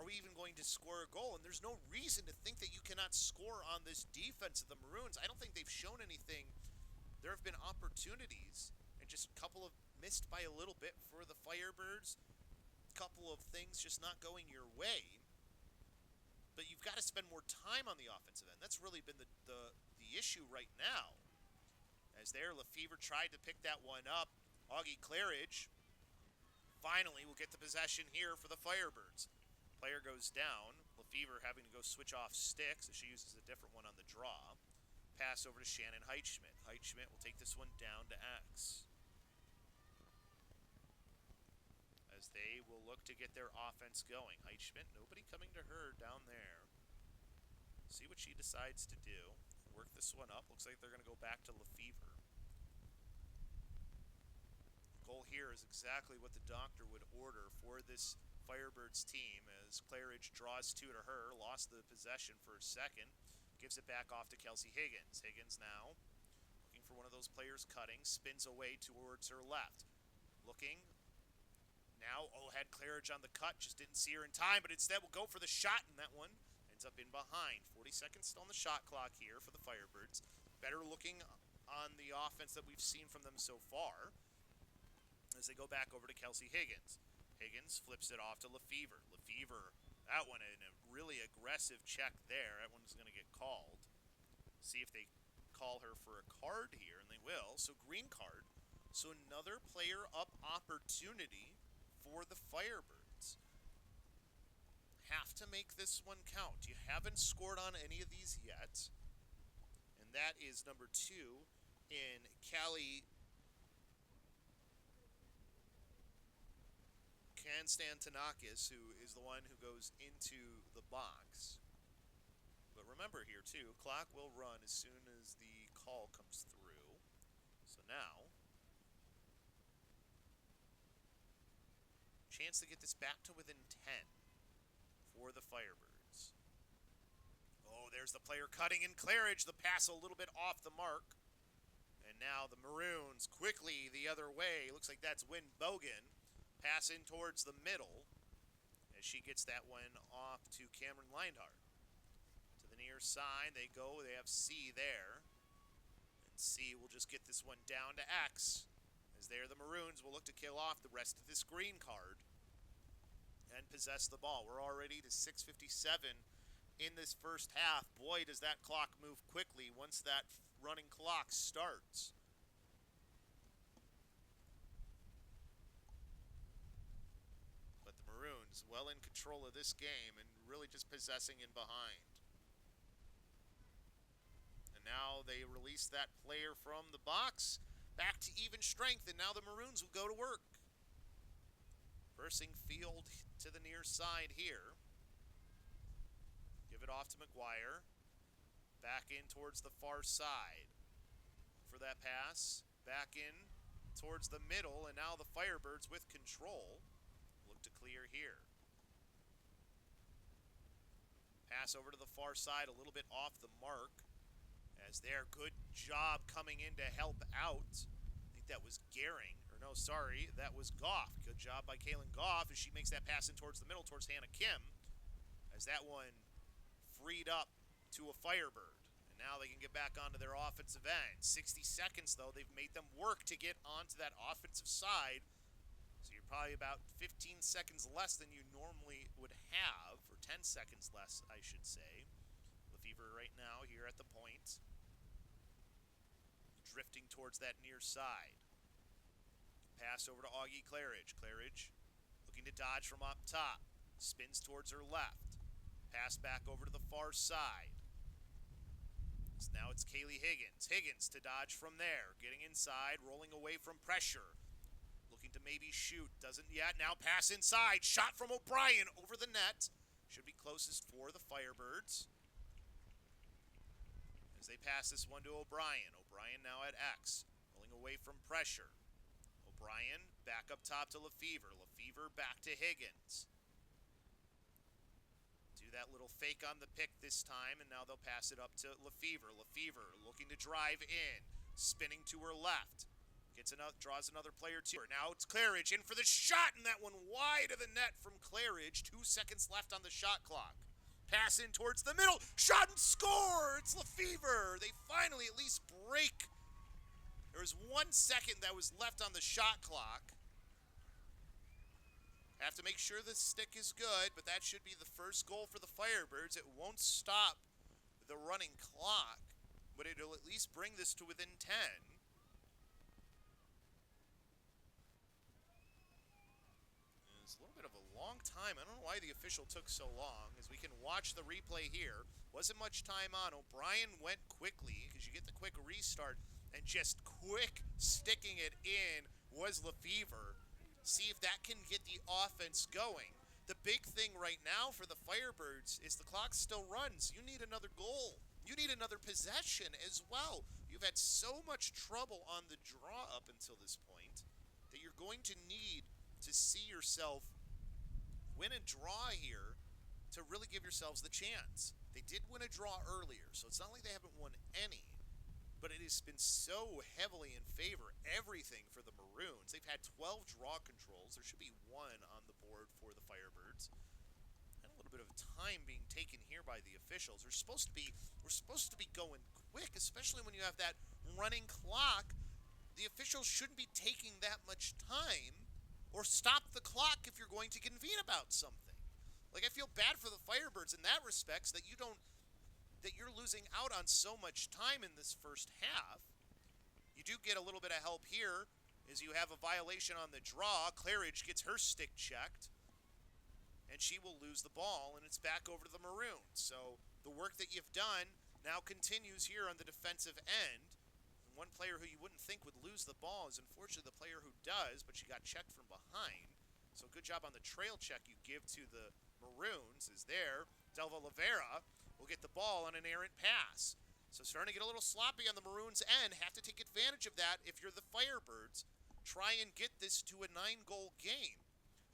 Are we even going to score a goal? And there's no reason to think that you cannot score on this defense of the Maroons. I don't think they've shown anything. There have been opportunities, and just a couple of missed by a little bit for the Firebirds. Couple of things just not going your way. But you've got to spend more time on the offensive end. That's really been the issue right now. As there, Lefevre tried to pick that one up. Augie Claridge finally will get the possession here for the Firebirds. Player goes down. Lefevre having to go switch off sticks as she uses a different one on the draw. Pass over to Shannon Heitschmidt. Heitschmidt will take this one down to X. As they will look to get their offense going. Heitschmidt, nobody coming to her down there. See what she decides to do. Work this one up. Looks like they're going to go back to Lefevre. Goal here is exactly what the doctor would order for this Firebirds team as Claridge draws 2 to her. Lost the possession for a second. Gives it back off to Kelsey Higgins. Higgins now looking for one of those players cutting. Spins away towards her left. Looking. Now, had Claridge on the cut, just didn't see her in time, but instead will go for the shot, and that one ends up in behind. 40 seconds still on the shot clock here for the Firebirds. Better looking on the offense that we've seen from them so far as they go back over to Kelsey Higgins. Higgins flips it off to Lefevre. Lefevre, that one in a really aggressive check there. That one's going to get called. See if they call her for a card here, and they will. So green card. So another player up opportunity for the Firebirds. Have to make this one count. You haven't scored on any of these yet. And that is number 2 in Callie Konstantinakis, who is the one who goes into the box. But remember here, too, clock will run as soon as the call comes through. So now, chance to get this back to within 10 for the Firebirds. Oh, there's the player cutting in Claridge. The pass a little bit off the mark. And And now the Maroons quickly the other way. Looks like that's Wynn Bogan passing towards the middle as she gets that one off to Cameron Leinhart. To the near side they go. They have C there. And C will just get this one down to X. As there the Maroons will look to kill off the rest of this green card and possess the ball. We're already to 6:57 in this first half. Boy, does that clock move quickly once that running clock starts. But the Maroons well in control of this game and really just possessing in behind. And now they release that player from the box back to even strength, and now the Maroons will go to work. Versing field to the near side here. Give it off to McGuire. Back in towards the far side. For that pass. Back in towards the middle. And now the Firebirds with control. Look to clear here. Pass over to the far side. A little bit off the mark. As there, good job coming in to help out. I think that was Gehring. No, sorry, that was Goff. Good job by Kaylin Goff as she makes that pass in towards the middle, towards Hannah Kim. As that one freed up to a Firebird. And now they can get back onto their offensive end. 60 seconds, though. They've made them work to get onto that offensive side. So you're probably about 15 seconds less than you normally would have. Or 10 seconds less, I should say. Lefevre right now here at the point. Drifting towards that near side. Pass over to Augie Claridge. Claridge looking to dodge from up top. Spins towards her left. Pass back over to the far side. So now it's Kaylee Higgins. Higgins to dodge from there. Getting inside, rolling away from pressure. Looking to maybe shoot. Doesn't yet. Now pass inside. Shot from O'Brien over the net. Should be closest for the Firebirds. As they pass this one to O'Brien. O'Brien now at X. Rolling away from pressure. O'Brien back up top to Lefevre. Lefevre back to Higgins. Do that little fake on the pick this time, and now they'll pass it up to Lefevre. Lefevre looking to drive in. Spinning to her left. Draws another player to her. Now it's Claridge in for the shot, and that one wide of the net from Claridge. 2 seconds left on the shot clock. Pass in towards the middle. Shot and score! It's Lefevre. They finally at least break. There was 1 second that was left on the shot clock. Have to make sure the stick is good, but that should be the first goal for the Firebirds. It won't stop the running clock, but it'll at least bring this to within 10. It's a little bit of a long time. I don't know why the official took so long. As we can watch the replay here. Wasn't much time on. O'Brien went quickly because you get the quick restart. And just quick sticking it in was Lefevre. See if that can get the offense going. The big thing right now for the Firebirds is the clock still runs. You need another goal. You need another possession as well. You've had so much trouble on the draw up until this point that you're going to need to see yourself win a draw here to really give yourselves the chance. They did win a draw earlier, so it's not like they haven't won any. But it has been so heavily in favor, everything for the Maroons. They've had 12 draw controls. There should be 1 on the board for the Firebirds. And a little bit of time being taken here by the officials. We're supposed to be going quick, especially when you have that running clock. The officials shouldn't be taking that much time, or stop the clock if you're going to convene about something. Like, I feel bad for the Firebirds in that respect, that you're losing out on so much time in this first half. You do get a little bit of help here as you have a violation on the draw. Claridge gets her stick checked, and she will lose the ball, and it's back over to the Maroons. So the work that you've done now continues here on the defensive end. And one player who you wouldn't think would lose the ball is unfortunately the player who does, but she got checked from behind. So good job on the trail check you give to the Maroons is there. Delva Lavera will get the ball on an errant pass. So starting to get a little sloppy on the Maroons' end. Have to take advantage of that if you're the Firebirds. Try and get this to a 9-goal game.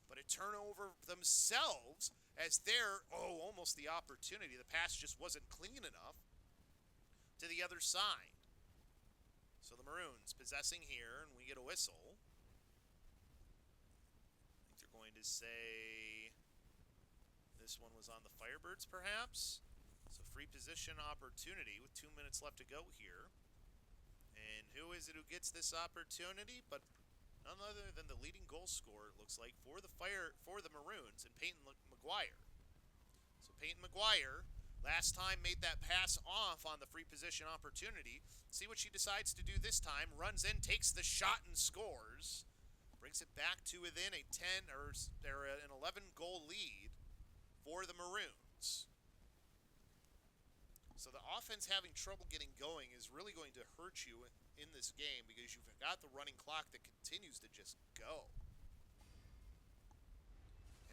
But a turnover themselves as they're, almost the opportunity. The pass just wasn't clean enough to the other side. So the Maroons possessing here, and we get a whistle. I think they're going to say this one was on the Firebirds, perhaps. So free position opportunity with 2 minutes left to go here. And who is it who gets this opportunity? But none other than the leading goal scorer, it looks like, for the Maroons, and Peyton McGuire. So Peyton McGuire, last time made that pass off on the free position opportunity. See what she decides to do this time. Runs in, takes the shot, and scores. Brings it back to within a 10 or an 11 goal lead for the Maroons. So the offense having trouble getting going is really going to hurt you in this game because you've got the running clock that continues to just go.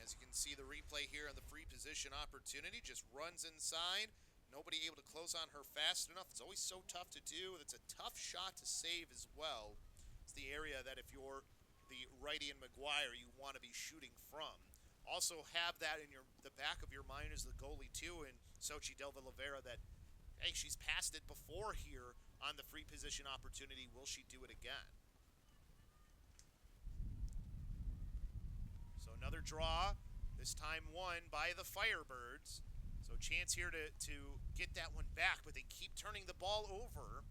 As you can see the replay here on the free position opportunity, just runs inside. Nobody able to close on her fast enough. It's always so tough to do. It's a tough shot to save as well. It's the area that if you're the righty and McGuire, you want to be shooting from. Also have that in the back of your mind as the goalie too, and Xochitl Del Villavera, that hey, she's passed it before here on the free position opportunity. Will she do it again? So another draw, this time won by the Firebirds. So chance here to get that one back, but they keep turning the ball over.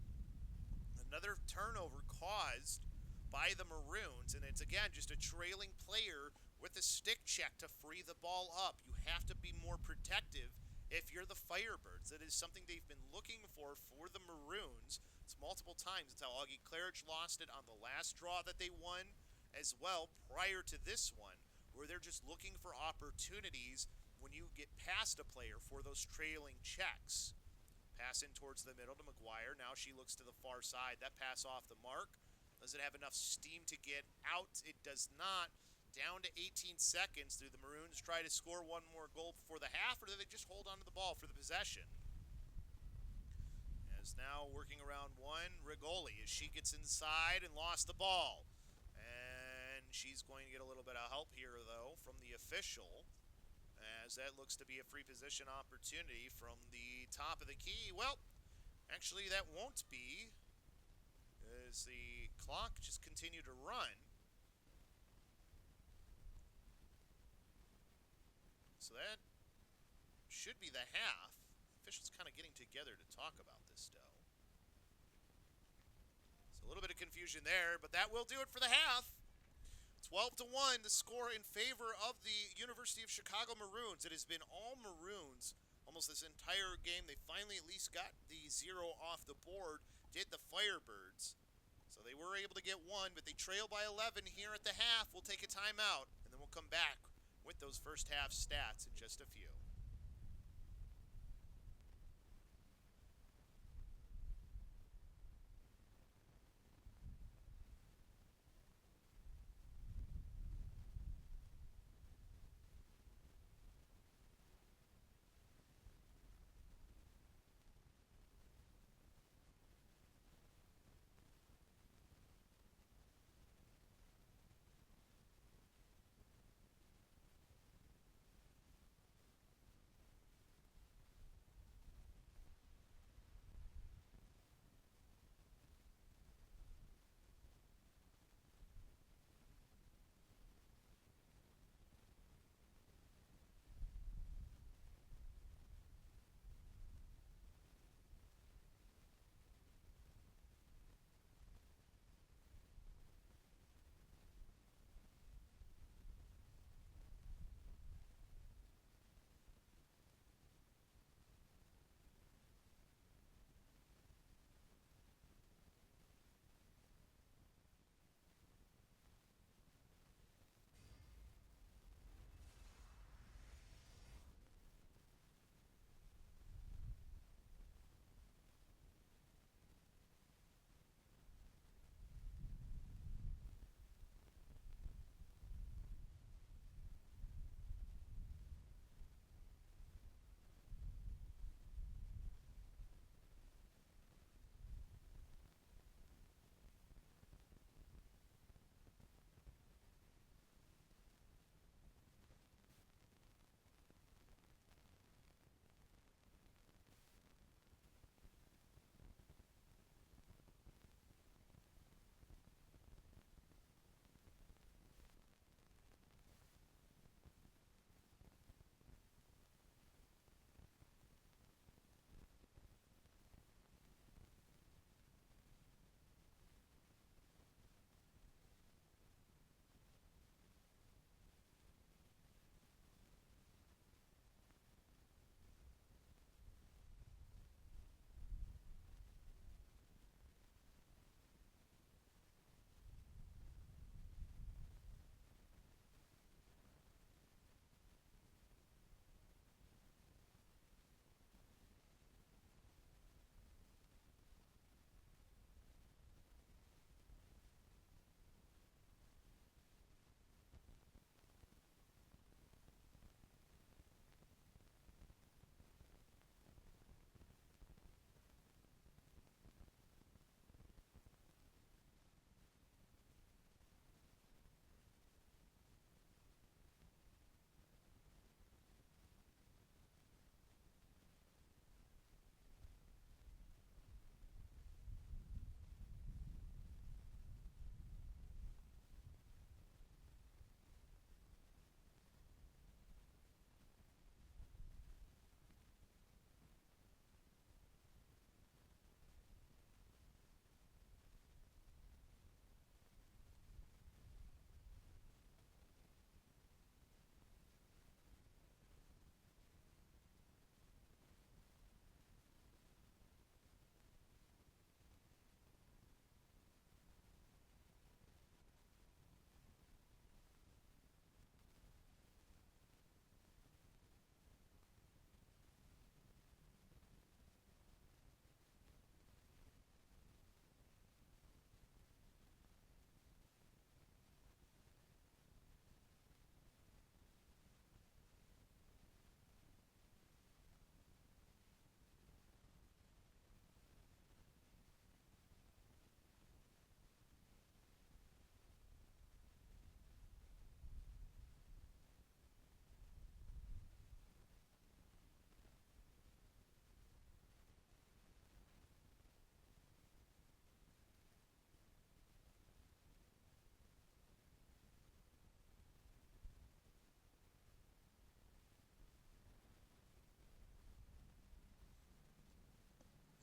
Another turnover caused by the Maroons, and it's again just a trailing player with a stick check to free the ball up. You have to be more protective if you're the Firebirds. That is something they've been looking for the Maroons. It's multiple times. It's how Augie Claridge lost it on the last draw that they won as well prior to this one, where they're just looking for opportunities when you get past a player for those trailing checks. Pass in towards the middle to McGuire. Now she looks to the far side. That pass off the mark. Does it have enough steam to get out? It does not. Down to 18 seconds. Do the Maroons try to score one more goal before the half, or do they just hold on to the ball for the possession? As now working around one, Rigoli, as she gets inside and lost the ball. And she's going to get a little bit of help here, though, from the official, as that looks to be a free position opportunity from the top of the key. Well, actually that won't be, as the clock just continued to run. So that should be the half. Officials kind of getting together to talk about this still. So a little bit of confusion there, but that will do it for the half. 12-1, the score in favor of the University of Chicago Maroons. It has been all Maroons almost this entire game. They finally at least got the 0 off the board, did the Firebirds. So they were able to get one, but they trail by 11 here at the half. We'll take a timeout, and then we'll come back with those first half stats in just a few.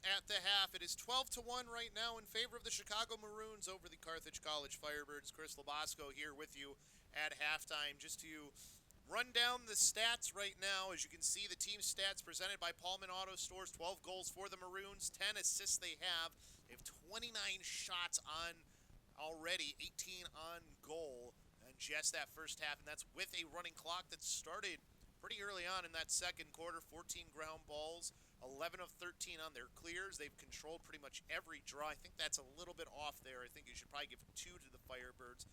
at the half. It is 12-1 right now in favor of the Chicago Maroons over the Carthage College Firebirds. Chris LoBosco here with you at halftime. Just to run down the stats right now, as you can see, the team stats presented by Paulman Auto Stores. 12 goals for the Maroons, 10 assists they have. They have 29 shots on already, 18 on goal in just that first half, and that's with a running clock that started pretty early on in that second quarter. 14 ground balls, 11 of 13 on their clears. They've controlled pretty much every draw. I think that's a little bit off there. I think you should probably give 2 to the Firebirds.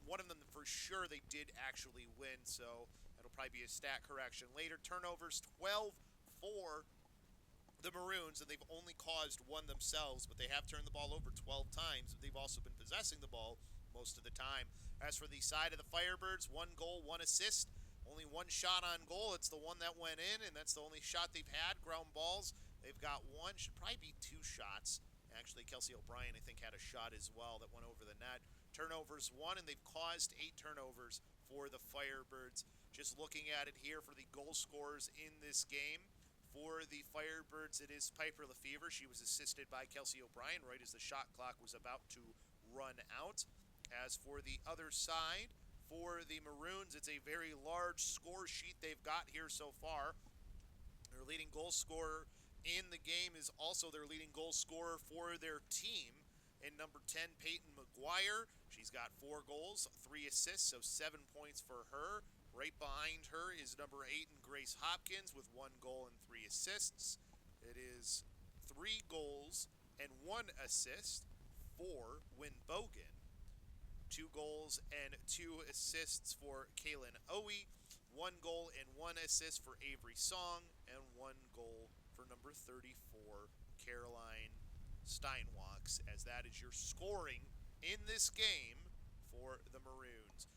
One of them for sure they did actually win, so that'll probably be a stat correction later. Turnovers 12 for the Maroons, and they've only caused one themselves, but they have turned the ball over 12 times. They've also been possessing the ball most of the time. As for the side of the Firebirds, 1 goal, 1 assist. Only 1 shot on goal. It's the one that went in, and that's the only shot they've had. Ground balls, they've got 1. Should probably be 2 shots. Actually, Kelsey O'Brien, I think, had a shot as well that went over the net. Turnovers 1, and they've caused 8 turnovers for the Firebirds. Just looking at it here for the goal scorers in this game. For the Firebirds, it is Piper Lefevre. She was assisted by Kelsey O'Brien right as the shot clock was about to run out. As for the other side, for the Maroons, it's a very large score sheet they've got here so far. Their leading goal scorer in the game is also their leading goal scorer for their team. In number 10, Peyton McGuire. She's got 4 goals, 3 assists, so 7 points for her. Right behind her is number 8, Grace Hopkins, with 1 goal and 3 assists. It is 3 goals and 1 assist for Wynn Bogan. 2 goals and 2 assists for Kaylin Owie, 1 goal and 1 assist for Avery Song, and 1 goal for number 34, Caroline Steinwalks, as that is your scoring in this game for the Maroons.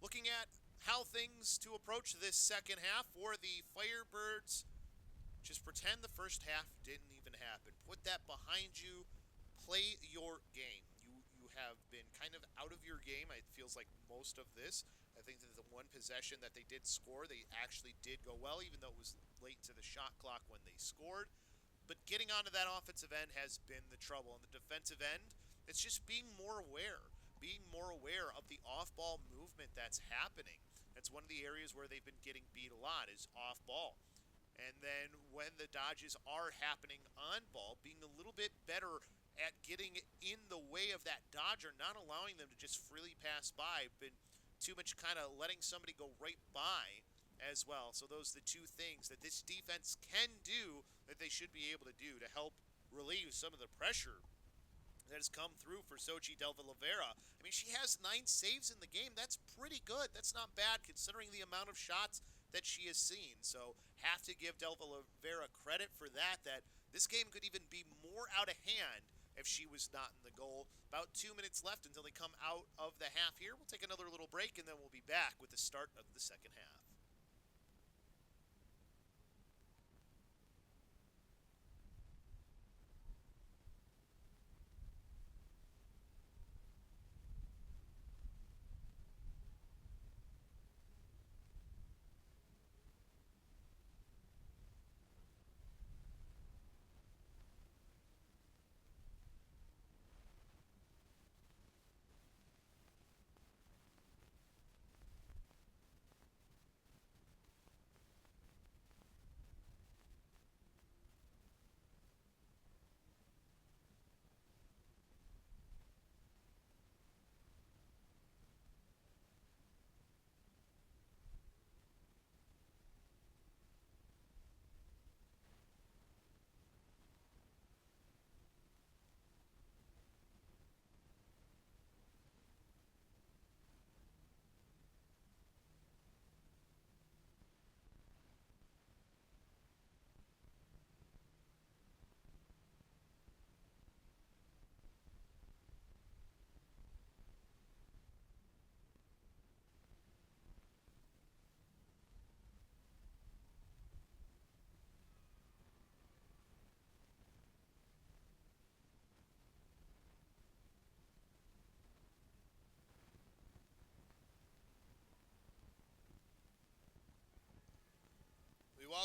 Looking at how things to approach this second half for the Firebirds, just pretend the first half didn't even happen. Put that behind you. Play your game. You have been kind of out of your game. It feels like most of this. I think that the 1 possession that they did score, they actually did go well, even though it was late to the shot clock when they scored. But getting onto that offensive end has been the trouble. On the defensive end, it's just being more aware. Being more aware of the off-ball movement that's happening. That's one of the areas where they've been getting beat a lot, is off-ball. And then when the dodges are happening on ball, being a little bit better at getting in the way of that dodger, not allowing them to just freely pass by, but too much kind of letting somebody go right by as well. So those are the 2 things that this defense can do that they should be able to do to help relieve some of the pressure that has come through for Xochitl Delva Rivera. I mean, she has 9 saves in the game. That's pretty good. That's not bad considering the amount of shots that she has seen. So have to give Delva Rivera credit for that, that this game could even be more out of hand if she was not in the goal. About 2 minutes left until they come out of the half here. We'll take another little break, and then we'll be back with the start of the second half.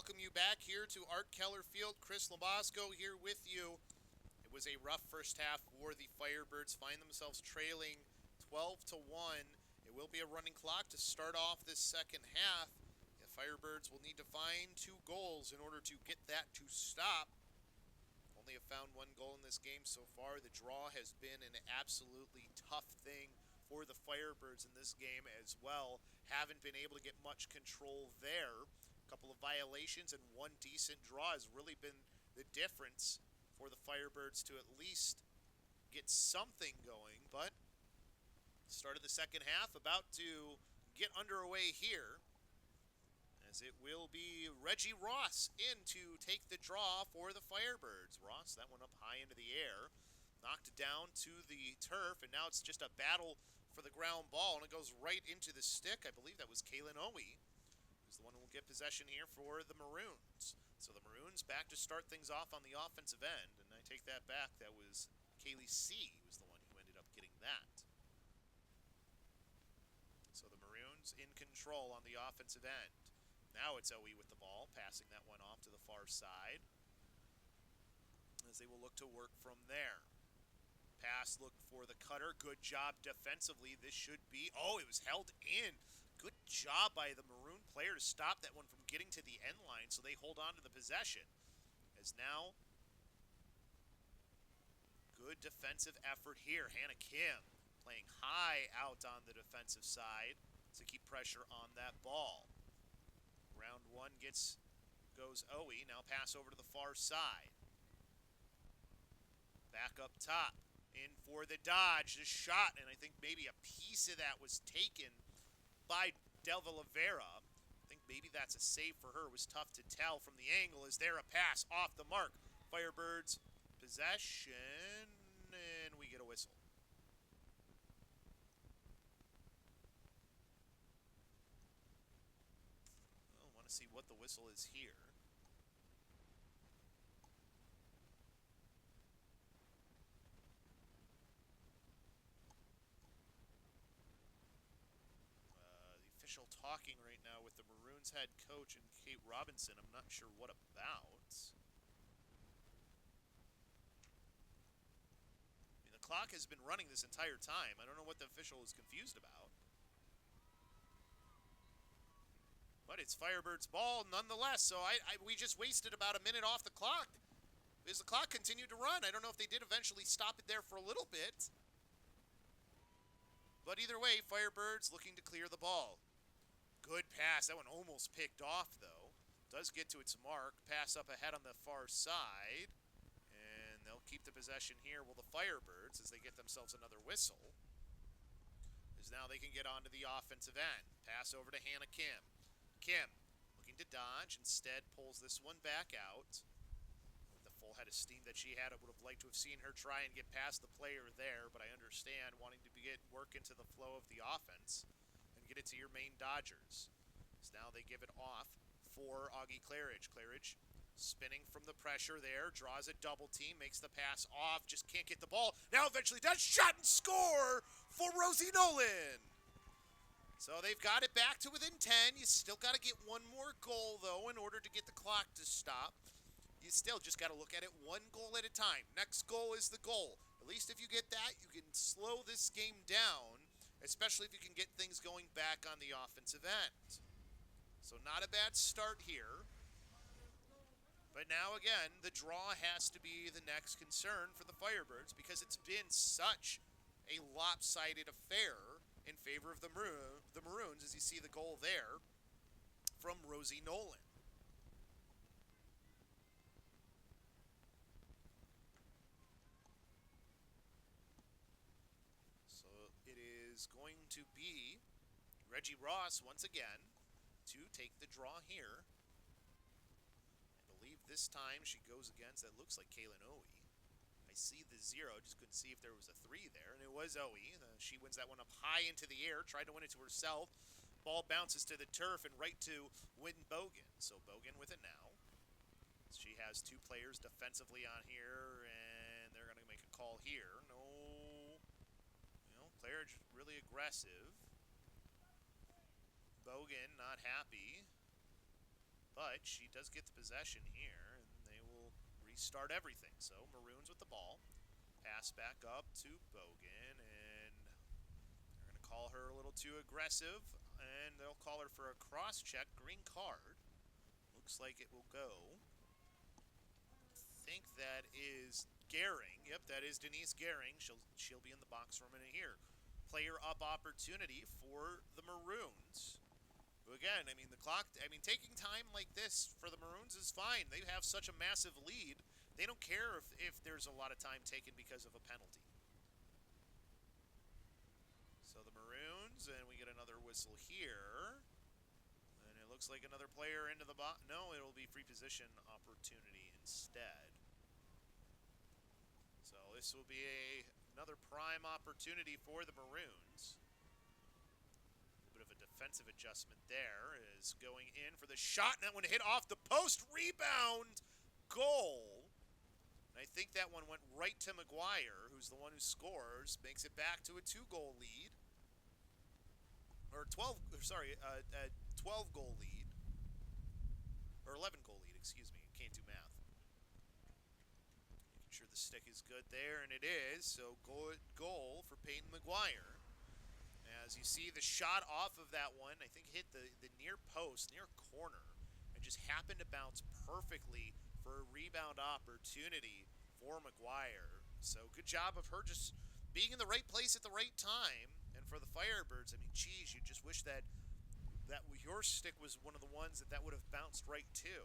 welcome you back here to Art Keller Field. Chris LoBosco here with you. It was a rough first half for the Firebirds. Find themselves trailing 12-1. It will be a running clock to start off this second half. The Firebirds will need to find 2 goals in order to get that to stop. Only have found 1 goal in this game so far. The draw has been an absolutely tough thing for the Firebirds in this game as well. Haven't been able to get much control there. A couple of violations and 1 decent draw has really been the difference for the Firebirds to at least get something going. But start of the second half about to get underway here, as it will be Reggie Ross in to take the draw for the Firebirds. Ross, that one up high into the air, knocked down to the turf, and now it's just a battle for the ground ball, and it goes right into the stick. I believe that was Kaylin Owie, who's the one who will get possession here for the Maroons. So the Maroons back to start things off on the offensive end, and I take that back. That was Kaylee C. was the one who ended up getting that. So the Maroons in control on the offensive end. Now it's Owie with the ball, passing that one off to the far side, as they will look to work from there. Pass look for the cutter. Good job defensively. This should be... Oh, it was held in. Good job by the Maroon player to stop that one from getting to the end line, so they hold on to the possession. As now, good defensive effort here. Hannah Kim playing high out on the defensive side to keep pressure on that ball. Round 1 goes Owie. Now pass over to the far side. Back up top. In for the dodge. The shot, and I think maybe a piece of that was taken by Delva Lavera. I think maybe that's a save for her. It was tough to tell from the angle. Is there a pass off the mark? Firebirds possession, and we get a whistle. I want to see what the whistle is here. Talking right now with the Maroons head coach and Kate Robinson. I'm not sure what about. I mean, the clock has been running this entire time. I don't know what the official is confused about. But it's Firebirds' ball nonetheless, so we just wasted about a minute off the clock because the clock continued to run. I don't know if they did eventually stop it there for a little bit. But either way, Firebirds looking to clear the ball. Good pass. That one almost picked off, though. Does get to its mark. Pass up ahead on the far side. And they'll keep the possession here. Well, the Firebirds, as they get themselves another whistle, is now they can get onto the offensive end. Pass over to Hannah Kim. Kim looking to dodge. Instead, pulls this one back out. With the full head of steam that she had, I would have liked to have seen her try and get past the player there, but I understand wanting to get work into the flow of the offense. Get it to your main Dodgers. So now they give it off for Augie Claridge. Claridge spinning from the pressure there, draws a double team, makes the pass off, just can't get the ball. Now eventually does, shot and score for Rosie Nolan. So they've got it back to within 10. You still got to get 1 more goal, though, in order to get the clock to stop. You still just got to look at it 1 goal at a time. Next goal is the goal. At least if you get that, you can slow this game down, especially if you can get things going back on the offensive end. So not a bad start here. But now again, the draw has to be the next concern for the Firebirds because it's been such a lopsided affair in favor of the Maroons, as you see the goal there from Rosie Nolan. Going to be Reggie Ross once again to take the draw here. I believe this time she goes against, that looks like Kaylin Owie. I see the 0, just couldn't see if there was a 3 there, and it was Owie. She wins that one up high into the air, tried to win it to herself. Ball bounces to the turf and right to Wynn Bogan. So Bogan with it now. She has 2 players defensively on here, and they're going to make a call here. No. Claridge really aggressive. Bogan not happy. But she does get the possession here, and they will restart everything. So Maroons with the ball. Pass back up to Bogan, and they're going to call her a little too aggressive, and they'll call her for a cross-check green card. Looks like it will go. I think that is Gehring. Yep, that is Denise Gehring. She'll be in the box for a minute here. Player up opportunity for the Maroons. Again, I mean, taking time like this for the Maroons is fine. They have such a massive lead. They don't care if there's a lot of time taken because of a penalty. So the Maroons, and we get another whistle here. And it looks like another player into the box. No, it'll be free position opportunity instead. So this will be another prime opportunity for the Maroons. Of a defensive adjustment there is going in for the shot, and that one hit off the post. Rebound goal. And I think that one went right to McGuire, who's the one who scores, makes it back to a 2-goal lead. Or 12-goal lead. Or 11-goal lead, excuse me. Can't do math. Making sure the stick is good there, and it is. So goal for Peyton McGuire. As you see the shot off of that one, I think hit the near post, near corner, and just happened to bounce perfectly for a rebound opportunity for McGuire. So good job of her just being in the right place at the right time. And for the Firebirds, I mean, geez, you just wish that your stick was one of the ones that would have bounced right to.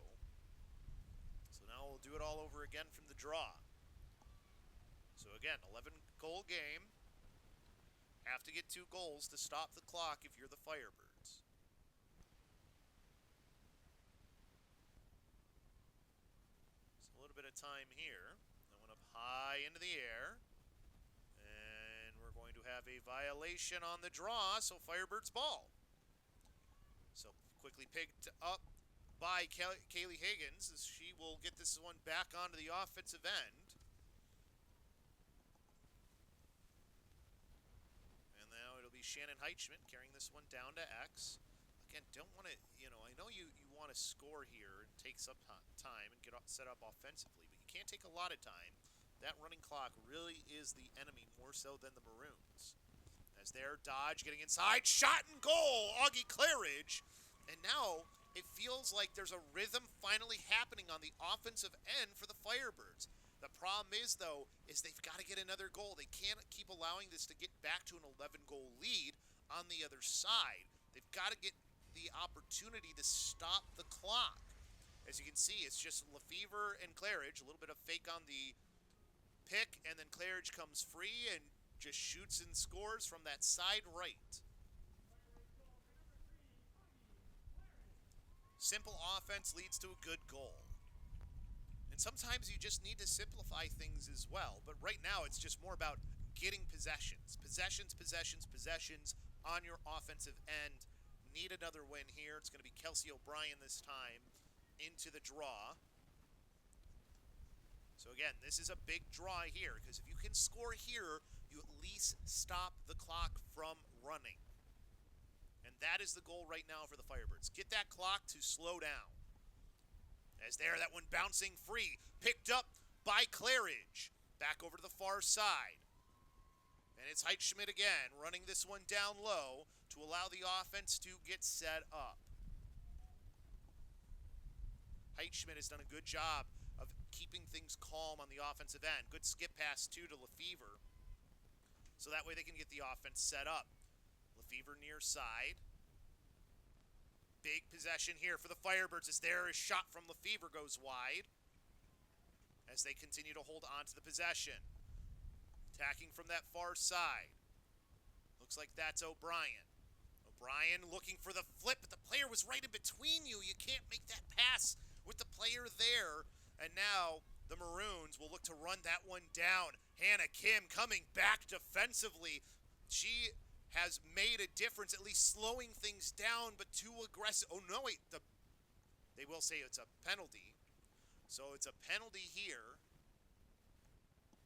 So now we'll do it all over again from the draw. So again, 11-goal game. Have to get 2 goals to stop the clock if you're the Firebirds. So a little bit of time here. That went up high into the air. And we're going to have a violation on the draw, so Firebirds ball. So quickly picked up by Kaylee Higgins as she will get this one back onto the offensive end. Shannon Heitschmidt carrying this one down to X. Again, don't want to, I know you want to score here and take some time and get set up offensively, but you can't take a lot of time. That running clock really is the enemy more so than the Maroons. As they're Dodge getting inside, shot and goal, Augie Claridge. And now it feels like there's a rhythm finally happening on the offensive end for the Firebirds. The problem is, though, is they've got to get another goal. They can't keep allowing this to get back to an 11-goal lead on the other side. They've got to get the opportunity to stop the clock. As you can see, it's just Lefevre and Claridge, a little bit of fake on the pick, and then Claridge comes free and just shoots and scores from that side right. Simple offense leads to a good goal. And sometimes you just need to simplify things as well. But right now, it's just more about getting possessions. Possessions on your offensive end. Need another win here. It's going to be Kelsey O'Brien this time into the draw. So again, this is a big draw here, because if you can score here, you at least stop the clock from running. And that is the goal right now for the Firebirds. Get that clock to slow down. As there, that one bouncing free, picked up by Claridge. Back over to the far side. And it's Heitschmidt again, running this one down low to allow the offense to get set up. Heitschmidt has done a good job of keeping things calm on the offensive end. Good skip pass, too, to Lefevre. So that way they can get the offense set up. Lefevre near side. Big possession here for the Firebirds as there is shot from Lefevre goes wide. As they continue to hold on to the possession. Attacking from that far side. Looks like that's O'Brien. O'Brien looking for the flip, but the player was right in between you. You can't make that pass with the player there. And now the Maroons will look to run that one down. Hannah Kim coming back defensively. She has made a difference, at least slowing things down, but too aggressive. Oh, no, wait. They will say it's a penalty. So it's a penalty here.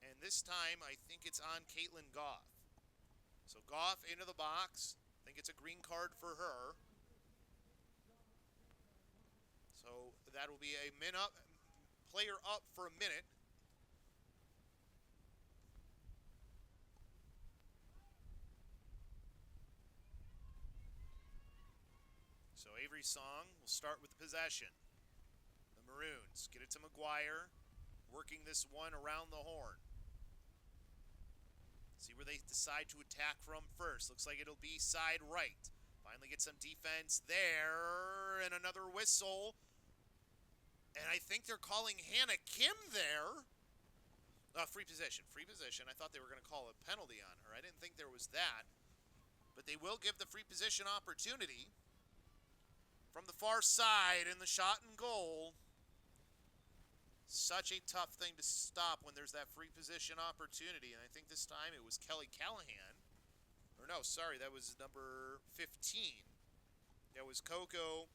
And this time, I think it's on Caitlin Goff. So Goff into the box. I think it's a green card for her. So So that will be a player up for a minute. So Avery Song will start with the possession. The Maroons get it to McGuire, working this one around the horn. See where they decide to attack from first. Looks like it'll be side right. Finally get some defense there, and another whistle. And I think they're calling Hannah Kim there. Free position. I thought they were going to call a penalty on her. I didn't think there was that. But they will give the free position opportunity. From the far side in the shot and goal. Such a tough thing to stop when there's that free position opportunity. And I think this time it was Kelly Callahan. Or no, sorry, that was number 15. That was Coco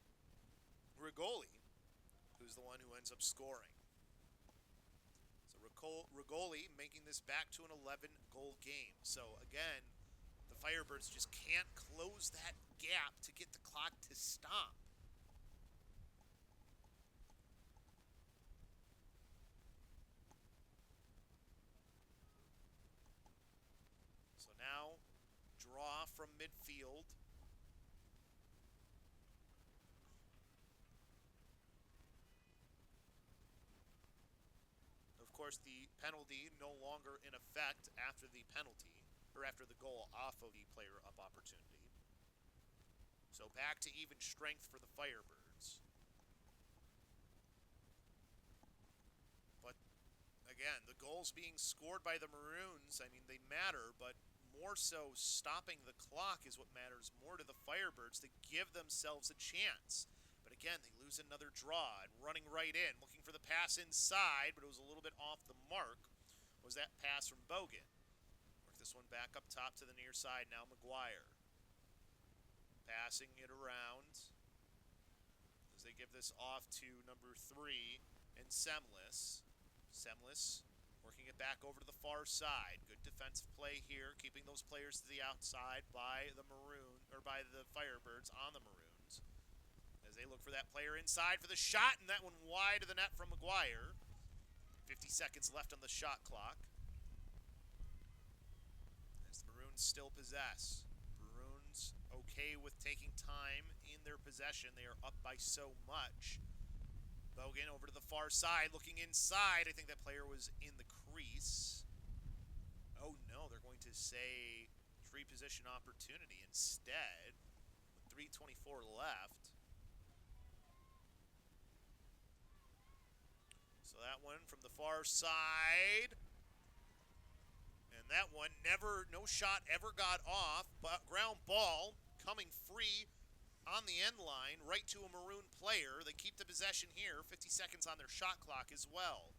Rigoli, who's the one who ends up scoring. So Rigoli making this back to an 11-goal game. So again, the Firebirds just can't close that gap to get the clock to stop. So now, draw from midfield. Of course, the penalty no longer in effect after the penalty, or after the goal off of the player up opportunity. So back to even strength for the Firebirds. But again, the goals being scored by the Maroons, I mean, they matter, but more so stopping the clock is what matters more to the Firebirds to give themselves a chance. But again, they lose another draw and running right in, looking for the pass inside, but it was a little bit off the mark, was that pass from Bogan. Work this one back up top to the near side, now McGuire. Passing it around as they give this off to number 3 and Semlis. Semlis working it back over to the far side. Good defensive play here, keeping those players to the outside by the Firebirds on the Maroons. As they look for that player inside for the shot, and that one wide of the net from McGuire. 50 seconds left on the shot clock. As the Maroons still possess. Maroons okay with taking time in their possession. They are up by so much. Bogan over to the far side, looking inside. I think that player was in the crease. Oh no, they're going to say free position opportunity instead. With 3:24 left. So that one from the far side. And that one no shot ever got off, but ground ball coming free on the end line, right to a Maroon player. They keep the possession here, 50 seconds on their shot clock as well.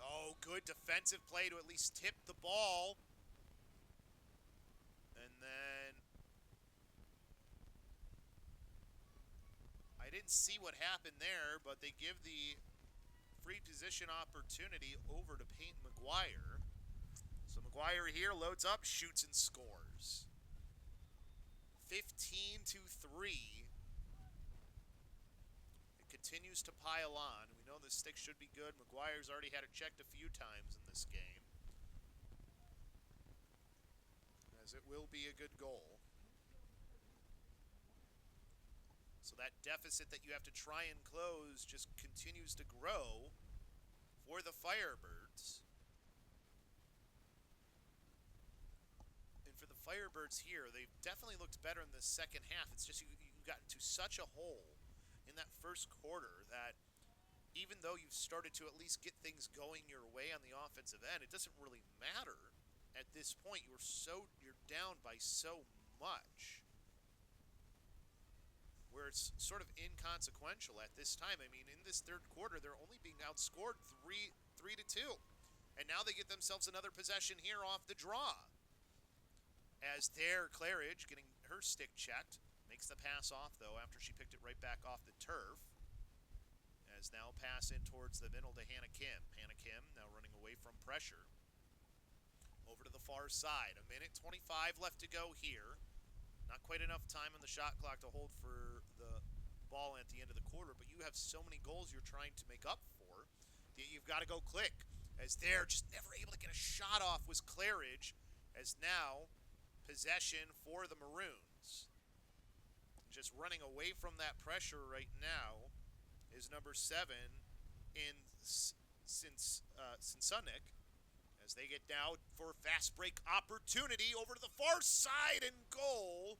Oh, good defensive play to at least tip the ball. And then I didn't see what happened there, but they give the free position opportunity over to Peyton McGuire. So McGuire here loads up, shoots and scores. 15-3. It continues to pile on. We know the stick should be good. McGuire's already had it checked a few times in this game. As it will be a good goal. So that deficit that you have to try and close just continues to grow for the Firebirds. And for the Firebirds here, they've definitely looked better in the second half. It's just you got into such a hole in that first quarter that even though you've started to at least get things going your way on the offensive end, it doesn't really matter at this point. You're down by so much, where it's sort of inconsequential at this time. I mean, in this third quarter, they're only being outscored 3-2. And now they get themselves another possession here off the draw. As there, Claridge getting her stick checked. Makes the pass off, though, after she picked it right back off the turf. As now pass in towards the middle to Hannah Kim. Hannah Kim now running away from pressure. Over to the far side. 1:25 left to go here. Not quite enough time on the shot clock to hold for the ball at the end of the quarter, but you have so many goals you're trying to make up for that you've got to go quick. As they're just never able to get a shot off was Claridge, as now possession for the Maroons. Just running away from that pressure right now is number 7 in Sinsunik, as they get now for a fast break opportunity over to the far side and goal.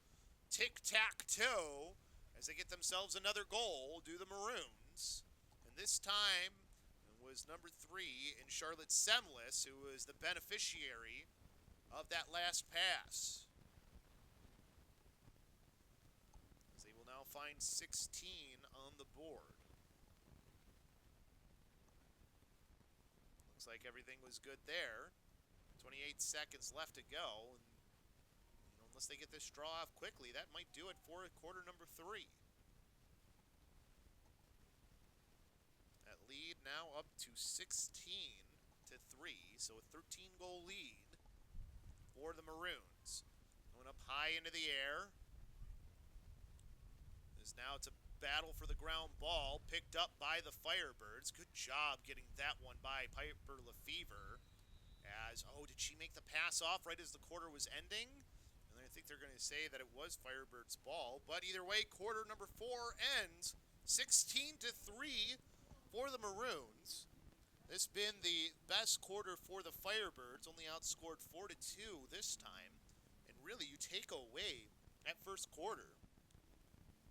Tic-tac-toe as they get themselves another goal, do the Maroons. And this time it was number 3 in Charlotte Semlis who was the beneficiary of that last pass. As they will now find 16 on the board. Looks like everything was good there. 28 seconds left to go. And, unless they get this draw off quickly, that might do it for quarter number 3. That lead now up to 16-3, so a 13-goal lead for the Maroons. Going up high into the air. Now it's a battle for the ground ball, picked up by the Firebirds. Good job getting that one by Piper Lefevre. Did she make the pass off right as the quarter was ending? And I think they're going to say that it was Firebirds' ball. But either way, quarter number 4 ends 16-3 for the Maroons. This has been the best quarter for the Firebirds, only outscored 4-2 this time. And really, you take away that first quarter,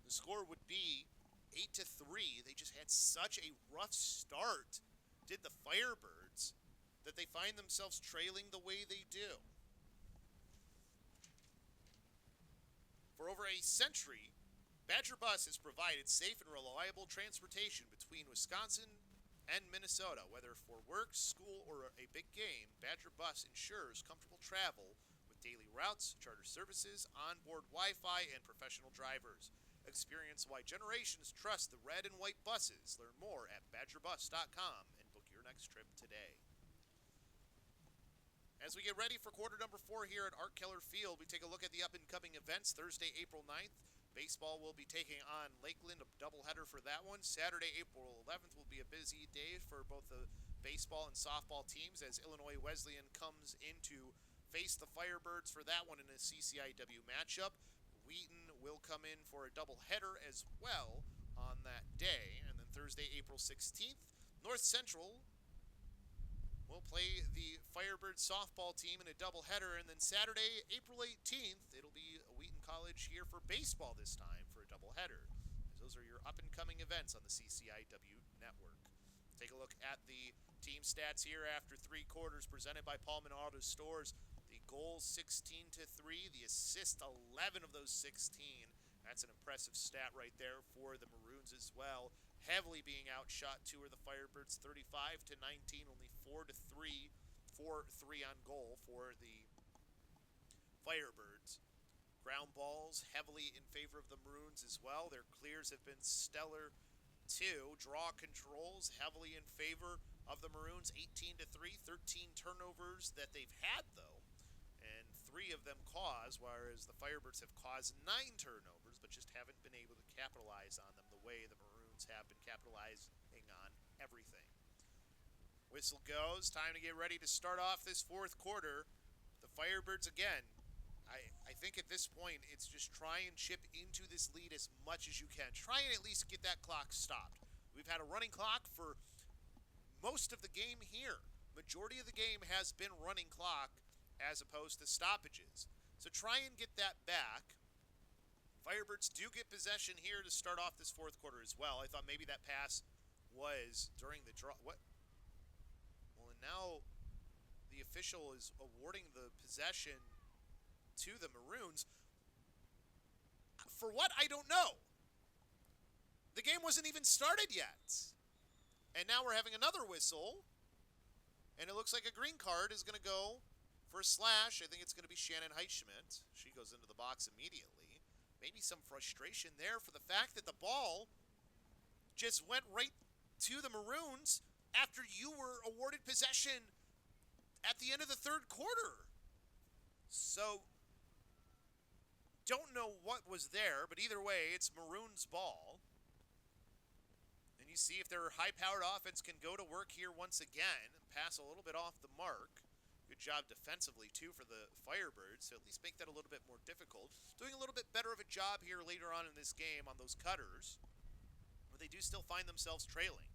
the score would be 8-3. They just had such a rough start, did the Firebirds, that they find themselves trailing the way they do. For over a century, Badger Bus has provided safe and reliable transportation between Wisconsin and Minnesota. Whether for work, school, or a big game, Badger Bus ensures comfortable travel with daily routes, charter services, onboard Wi-Fi, and professional drivers. Experience why generations trust the red and white buses. Learn more at badgerbus.com and book your next trip today. As we get ready for quarter number 4 here at Art Keller Field, we take a look at the up-and-coming events. Thursday, April 9th, baseball will be taking on Lakeland, a doubleheader for that one. Saturday, April 11th will be a busy day for both the baseball and softball teams as Illinois Wesleyan comes in to face the Firebirds for that one in a CCIW matchup. Wheaton will come in for a doubleheader as well on that day. And then Thursday, April 16th, North Central will play the Firebird softball team in a doubleheader. And then Saturday, April 18th, it'll be Wheaton College here for baseball this time for a doubleheader. Those are your up-and-coming events on the CCIW network. Take a look at the team stats here after 3 quarters presented by Paulman Auto Stores. The goals 16-3, the assists 11 of those 16. That's an impressive stat right there for the Maroons as well. Heavily being outshot too are the Firebirds 35-19, only 4-3 on goal for the Firebirds. Ground balls heavily in favor of the Maroons as well. Their clears have been stellar too. Draw controls heavily in favor of the Maroons, 18-3, 13 turnovers that they've had though. And 3 of them caused, whereas the Firebirds have caused 9 turnovers, but just haven't been able to capitalize on them the way the Maroons have been capitalizing on everything. Whistle goes. Time to get ready to start off this 4th quarter. The Firebirds again. I think at this point, it's just try and chip into this lead as much as you can. Try and at least get that clock stopped. We've had a running clock for most of the game here. Majority of the game has been running clock as opposed to stoppages. So try and get that back. Firebirds do get possession here to start off this 4th quarter as well. I thought maybe that pass was during the draw. What? Well, and now the official is awarding the possession to the Maroons. For what? I don't know. The game wasn't even started yet. And now we're having another whistle. And it looks like a green card is going to go for a slash. I think it's going to be Shannon Heitschmidt. She goes into the box immediately. Maybe some frustration there for the fact that the ball just went right to the Maroons after you were awarded possession at the end of the 3rd quarter. So, don't know what was there, but either way, it's Maroons' ball. you see if their high-powered offense can go to work here once again. Pass a little bit off the mark. Good job defensively, too, for the Firebirds, to at least make that a little bit more difficult. Doing a little bit better of a job here later on in this game on those cutters, but they do still find themselves trailing.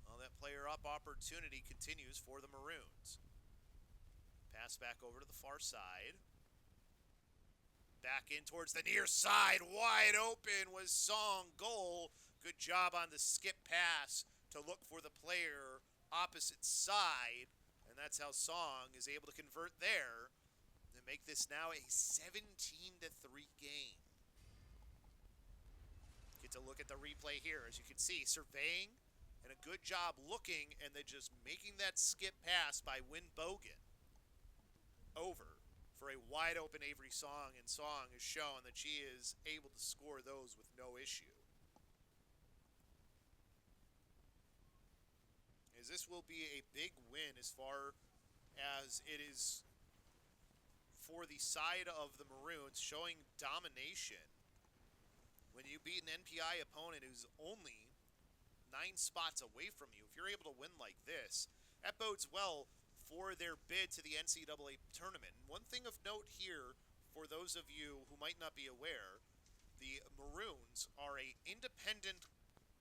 Well, that player up opportunity continues for the Maroons. Pass back over to the far side. Back in towards the near side. Wide open was Song. Goal. Good job on the skip pass to look for the player opposite side. And that's how Song is able to convert there and make this now a 17-3 game. Get to look at the replay here. As you can see, surveying and a good job looking and then just making that skip pass by Wynn Bogan over for a wide open Avery Song, and Song has shown that she is able to score those with no issue. As this will be a big win as far as it is for the side of the Maroons, showing domination. When you beat an NPI opponent who's only 9 spots away from you, if you're able to win like this, that bodes well for their bid to the NCAA tournament. And one thing of note here, for those of you who might not be aware, the Maroons are an independent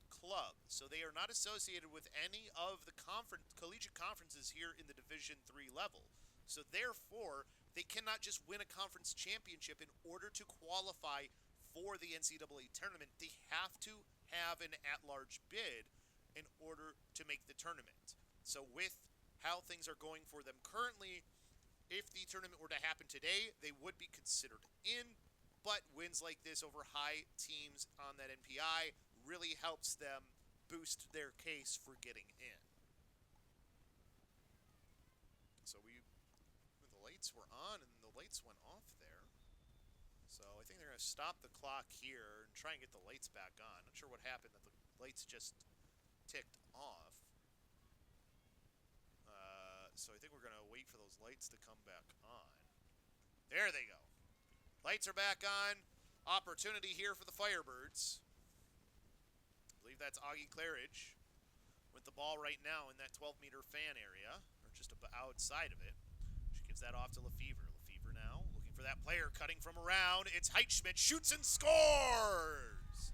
club, so they are not associated with any of the collegiate conferences here in the Division III level. So therefore, they cannot just win a conference championship in order to qualify for the NCAA tournament. They have to have an at-large bid in order to make the tournament. So with how things are going for them currently, if the tournament were to happen today, they would be considered in, but wins like this over high teams on that NPI really helps them boost their case for getting in. So the lights were on and the lights went off there. So I think they're going to stop the clock here and try and get the lights back on. Not sure what happened, that the lights just ticked off. So I think we're going to wait for those lights to come back on. There they go. Lights are back on. Opportunity here for the Firebirds. I believe that's Augie Claridge with the ball right now in that 12-meter fan area, or just outside of it. She gives that off to Lefevre. Lefevre now looking for that player cutting from around. It's Heitschmidt, shoots and scores!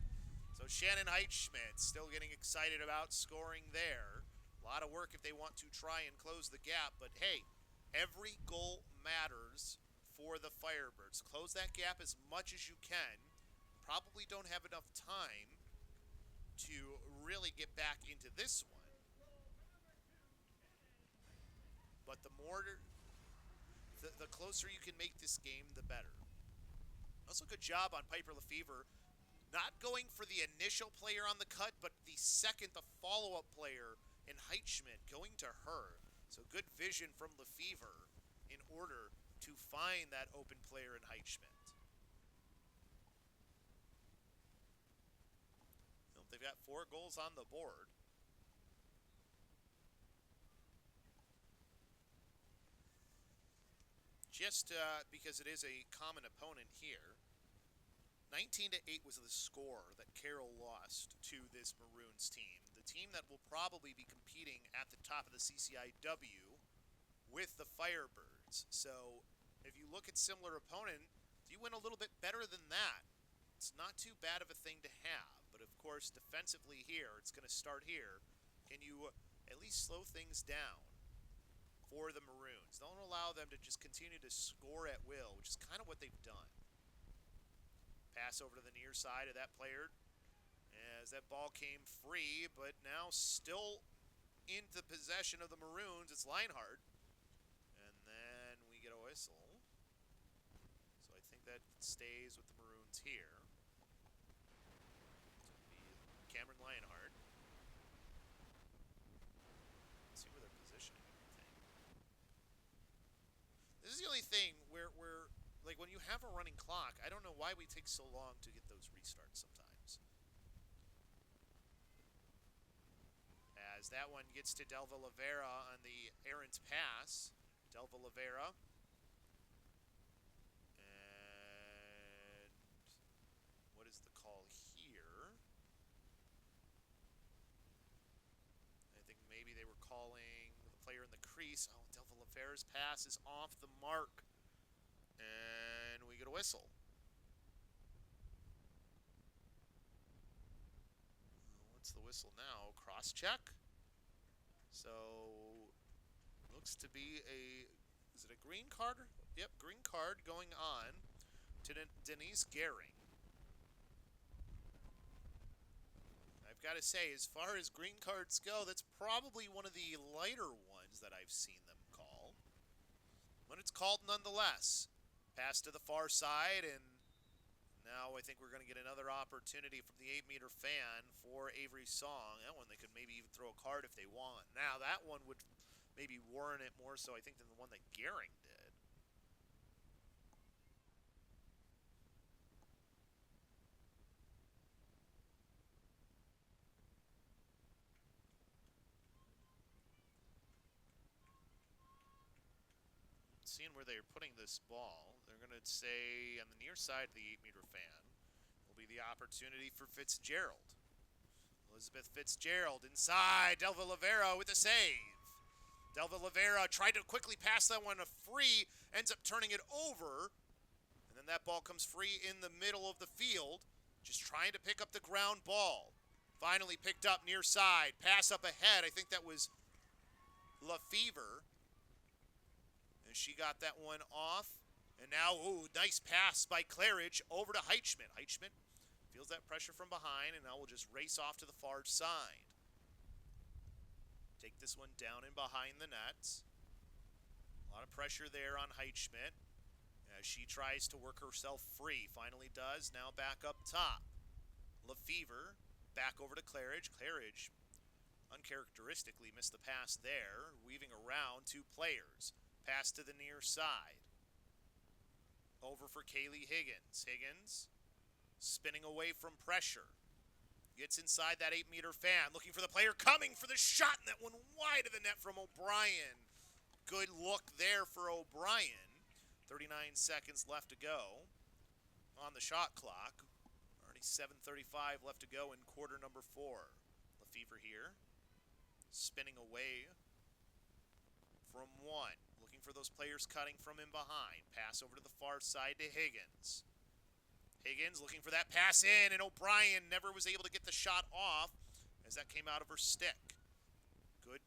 So Shannon Heitschmidt still getting excited about scoring there. A lot of work if they want to try and close the gap, but hey, every goal matters for the Firebirds. Close that gap as much as you can. Probably don't have enough time to really get back into this one. But the closer you can make this game, the better. Also, good job on Piper Lefevre. Not going for the initial player on the cut, but the follow-up player in Heitschmidt going to her. So good vision from Lefevre in order to find that open player in Heitschmidt. They've got 4 goals on the board. Just because it is a common opponent here. 19-8 was the score that Carroll lost to this Maroons team. The team that will probably be competing at the top of the CCIW with the Firebirds. So if you look at similar opponent, if you win a little bit better than that, it's not too bad of a thing to have. But of course, defensively here, it's going to start here. Can you at least slow things down for the Maroons? Don't allow them to just continue to score at will, which is kind of what they've done. Pass over to the near side of that player as that ball came free, but now still into possession of the Maroons. It's Leinhardt. And then we get a whistle. So I think that stays with the Maroons here. So it'll be Cameron Leinhardt. Let's see where they're positioning everything. This is the only thing where like when you have a running clock, I don't know why we take so long to get those restarts sometimes. As that one gets to Delva Lavera on the errant pass. Delva Lavera. And what is the call here? calling the player in the crease. Oh, Del Villavera's pass is off the mark. And we get a whistle. What's the whistle now? Cross check? So, looks to be is it a green card? Yep, green card going on to Denise Gehring. I've got to say, as far as green cards go, that's probably one of the lighter ones that I've seen them call. But it's called nonetheless. Pass to the far side, and now I think we're going to get another opportunity from the 8-meter fan for Avery Song. That one they could maybe even throw a card if they want. Now that one would maybe warrant it more so, I think, than the one that Gehring did. Seeing where they're putting this ball, they're going to say on the near side of the 8-meter fan will be the opportunity for Fitzgerald. Elizabeth Fitzgerald inside. Del Villavera with a save. Del Villavera tried to quickly pass that one free, ends up turning it over, and then that ball comes free in the middle of the field, just trying to pick up the ground ball. Finally picked up near side. Pass up ahead. I think that was Lefevre. And she got that one off. And now, nice pass by Claridge over to Heitschmidt. Heitschmidt feels that pressure from behind, and now we'll just race off to the far side. Take this one down and behind the nets. A lot of pressure there on Heitschmidt as she tries to work herself free. Finally does. Now back up top. Lefevre back over to Claridge. Claridge uncharacteristically missed the pass there. Weaving around two players. Pass to the near side. Over for Kaylee Higgins. Higgins spinning away from pressure. Gets inside that 8-meter fan. Looking for the player coming for the shot. And that one wide of the net from O'Brien. Good look there for O'Brien. 39 seconds left to go on the shot clock. Already 7:35 left to go in quarter number 4. Lefevre here. Spinning away from one. Looking for those players cutting from in behind. Pass over to the far side to Higgins. Higgins looking for that pass in, and O'Brien never was able to get the shot off as that came out of her stick. Good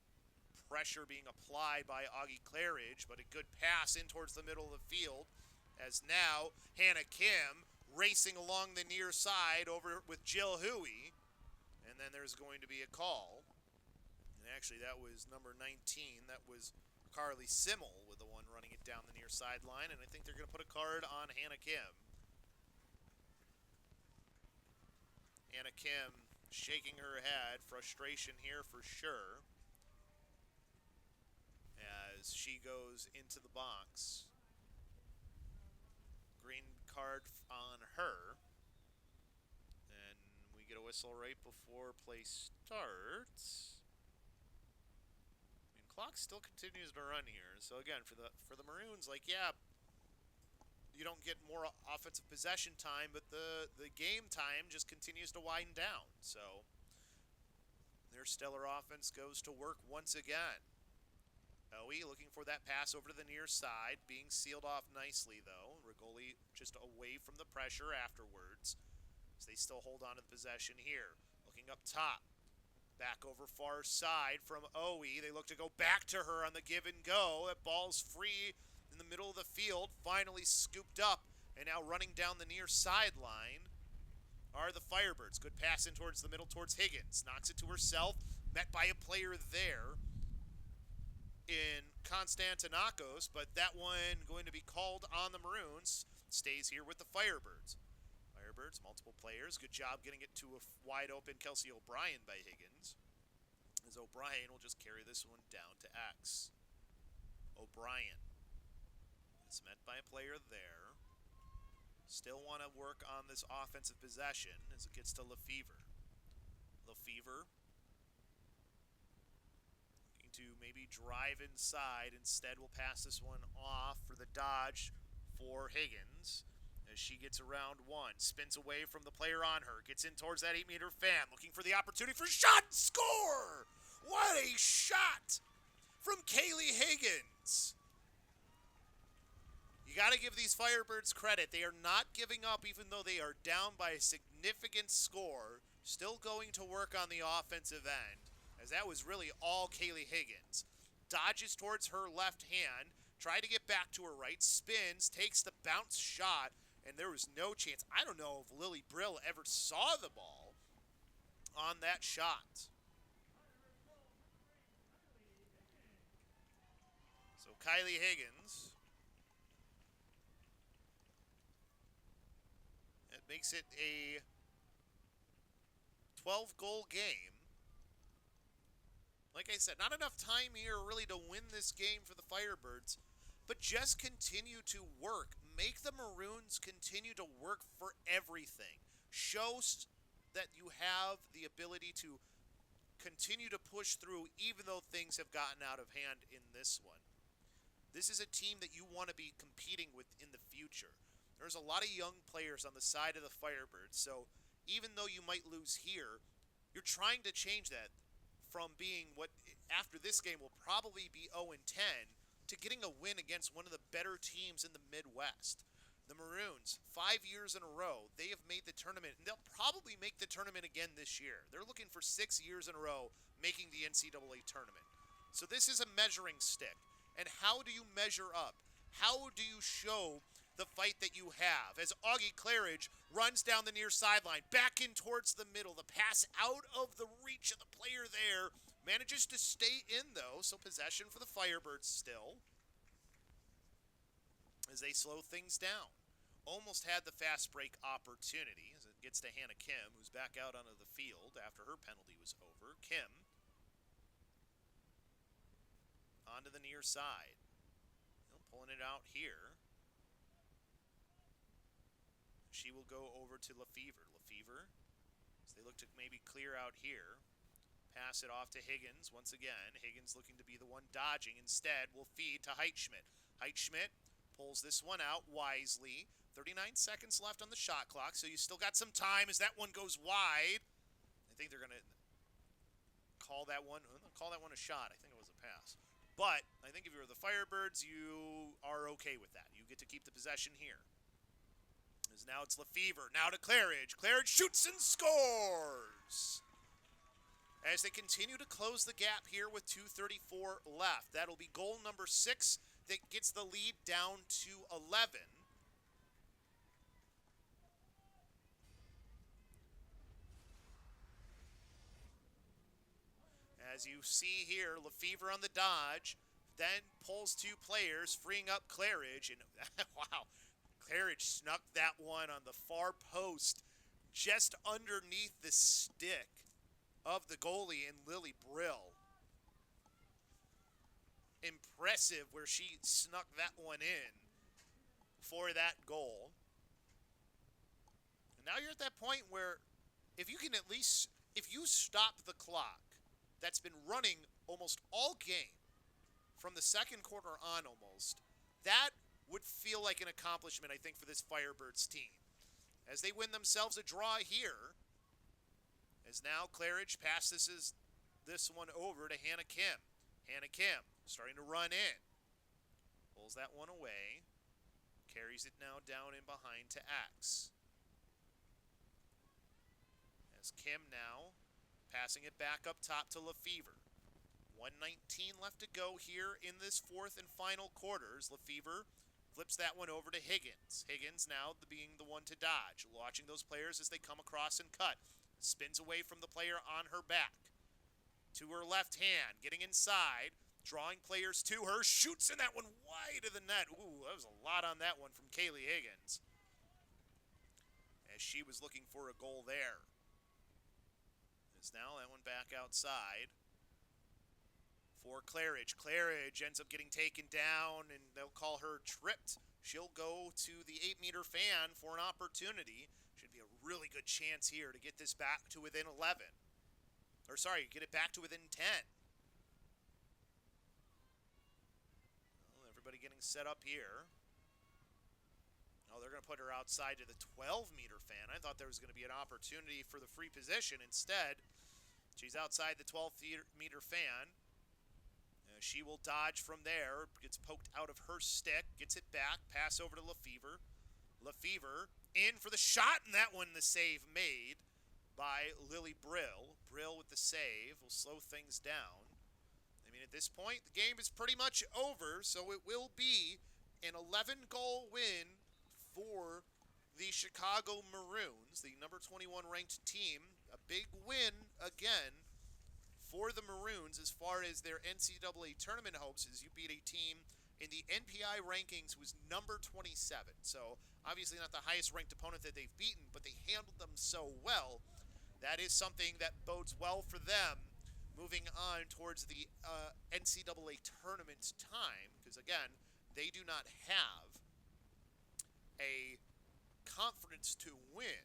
pressure being applied by Augie Claridge, but a good pass in towards the middle of the field as now Hannah Kim racing along the near side over with Jill Huey, and then there's going to be a call. And actually that was number 19. That was Carly Simmel with the one running it down the near sideline, and I think they're going to put a card on Hannah Kim. Hannah Kim shaking her head, frustration here for sure, as she goes into the box. Green card on her, and we get a whistle right before play starts. Clock still continues to run here. So again, for the Maroons, like, yeah, you don't get more offensive possession time, but the game time just continues to wind down. So their stellar offense goes to work once again. Owie looking for that pass over to the near side, being sealed off nicely though. Rigoli just away from the pressure afterwards, as they still hold on to the possession here. Looking up top. Back over far side from Owie. They look to go back to her on the give and go. That ball's free in the middle of the field. Finally scooped up. And now running down the near sideline are the Firebirds. Good pass in towards the middle towards Higgins. Knocks it to herself. Met by a player there in Konstantinakos. But that one going to be called on the Maroons. Stays here with the Firebirds. Firebirds, multiple players. Good job getting it to a wide open Kelsey O'Brien by Higgins. As O'Brien will just carry this one down to X. O'Brien. It's met by a player there. Still want to work on this offensive possession as it gets to Lefevre. Lefevre looking to maybe drive inside. Instead, we'll pass this one off for the dodge for Higgins. As she gets around one, spins away from the player on her, gets in towards that 8-meter fan, looking for the opportunity for shot, score! What a shot from Kaylee Higgins. You got to give these Firebirds credit. They are not giving up even though they are down by a significant score. Still going to work on the offensive end, as that was really all Kaylee Higgins. Dodges towards her left hand, tried to get back to her right, spins, takes the bounce shot, and there was no chance. I don't know if Lily Brill ever saw the ball on that shot. So Kylie Higgins, it makes it a 12-goal game. Like I said, not enough time here really to win this game for the Firebirds, but just continue to work. Make the Maroons continue to work for everything. Show that you have the ability to continue to push through even though things have gotten out of hand in this one. This is a team that you want to be competing with in the future. There's a lot of young players on the side of the Firebirds, so even though you might lose here, you're trying to change that from being what after this game will probably be 0-10 to getting a win against one of the better teams in the Midwest. The Maroons, 5 years in a row, they have made the tournament, and they'll probably make the tournament again this year. They're looking for 6 years in a row making the NCAA tournament. So this is a measuring stick. And how do you measure up? How do you show the fight that you have? As Augie Claridge runs down the near sideline, back in towards the middle, the pass out of the reach of the player there, manages to stay in though, so possession for the Firebirds still, as they slow things down. Almost had the fast break opportunity as it gets to Hannah Kim, who's back out onto the field after her penalty was over. Kim onto the near side. Pulling it out here. She will go over to Lefevre. Lefevre, as they look to maybe clear out here. Pass it off to Higgins once again. Higgins looking to be the one dodging. Instead, will feed to Heitschmidt. Heitschmidt pulls this one out wisely. 39 seconds left on the shot clock, so you still got some time as that one goes wide. I think they're going to call that one a shot. I think it was a pass. But I think if you're the Firebirds, you are okay with that. You get to keep the possession here. As now it's Lefevre. Now to Claridge. Claridge shoots and scores! As they continue to close the gap here with 2:34 left. That'll be goal number 6 that gets the lead down to 11. As you see here, Lefevre on the dodge, then pulls 2 players, freeing up Claridge. And wow, Claridge snuck that one on the far post, just underneath the stick of the goalie in Lily Brill. Impressive where she snuck that one in for that goal. And now you're at that point where if you stop the clock that's been running almost all game from the second quarter on almost, that would feel like an accomplishment, I think, for this Firebirds team. As they win themselves a draw here, as now Claridge passes this one over to Hannah Kim. Hannah Kim starting to run in. Pulls that one away. Carries it now down in behind to X. As Kim now passing it back up top to Lefevre. 1:19 left to go here in this fourth and final quarters. Lefevre flips that one over to Higgins. Higgins now being the one to dodge. Watching those players as they come across and cut. Spins away from the player on her back. To her left hand, getting inside, drawing players to her, shoots in that one wide of the net. Ooh, that was a lot on that one from Kaylee Higgins, as she was looking for a goal there. As now that one back outside for Claridge. Claridge ends up getting taken down, and they'll call her tripped. She'll go to the 8-meter fan for an opportunity. Should be a really good chance here to get this back to within 11. Or sorry, get it back to within 10. Well, everybody getting set up here. Oh, they're going to put her outside to the 12-meter fan. I thought there was going to be an opportunity for the free position. Instead, She's outside the 12-meter fan. She will dodge from there. Gets poked out of her stick. Gets it back. Pass over to Lefevre. Lefevre in for the shot, and that one the save made by Lily Brill. Brill with the save will slow things down. I mean, at this point, the game is pretty much over, so it will be an 11-goal win for the Chicago Maroons, the number 21 ranked team. A big win again for the Maroons as far as their NCAA tournament hopes, as you beat a team in the NPI rankings who was number 27. So obviously not the highest ranked opponent that they've beaten, but they handled them so well. That is something that bodes well for them moving on towards the NCAA tournament time, because again, they do not have a conference to win.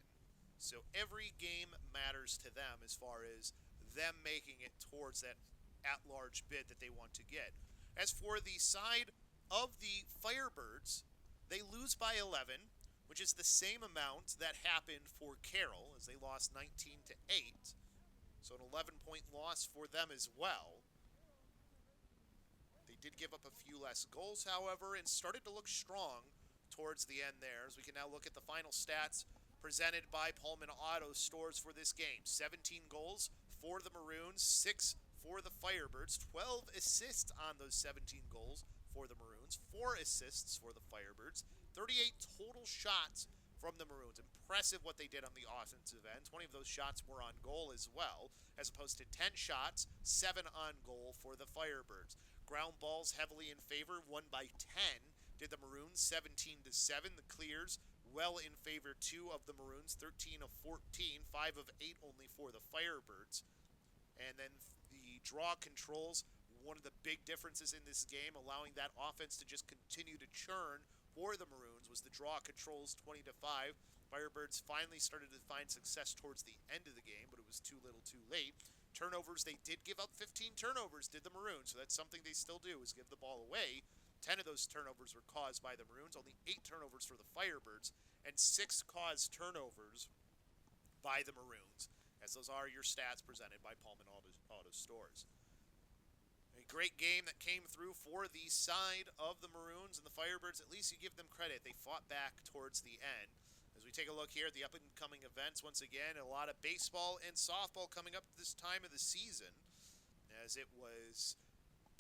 So every game matters to them as far as them making it towards that at-large bid that they want to get. As for the side of the Firebirds, they lose by 11, which is the same amount that happened for Carroll, as they lost 19-8. So an 11-point loss for them as well. They did give up a few less goals, however, and started to look strong towards the end there. As we can now look at the final stats presented by Pullman Auto Stores for this game. 17 goals for the Maroons, 6 for the Firebirds, 12 assists on those 17 goals for the Maroons, 4 assists for the Firebirds, 38 total shots from the Maroons. Impressive what they did on the offensive end. 20 of those shots were on goal as well, as opposed to 10 shots, 7 on goal for the Firebirds. Ground balls heavily in favor, 1 by 10. Did the Maroons 17-7. The clears well in favor, 2 of the Maroons, 13 of 14, 5 of 8 only for the Firebirds. And then the draw controls, one of the big differences in this game, allowing that offense to just continue to churn for the Maroons, was the draw controls 20-5. Firebirds finally started to find success towards the end of the game, but it was too little too late. Turnovers, they did give up 15 turnovers, did the Maroons, so that's something they still do, is give the ball away. 10 of those turnovers were caused by the Maroons, only 8 turnovers for the Firebirds, and 6 caused turnovers by the Maroons, as those are your stats presented by Pullman Auto Stores. A great game that came through for the side of the Maroons and the Firebirds. At least you give them credit. They fought back towards the end. As we take a look here at the up-and-coming events, once again, a lot of baseball and softball coming up this time of the season, as it was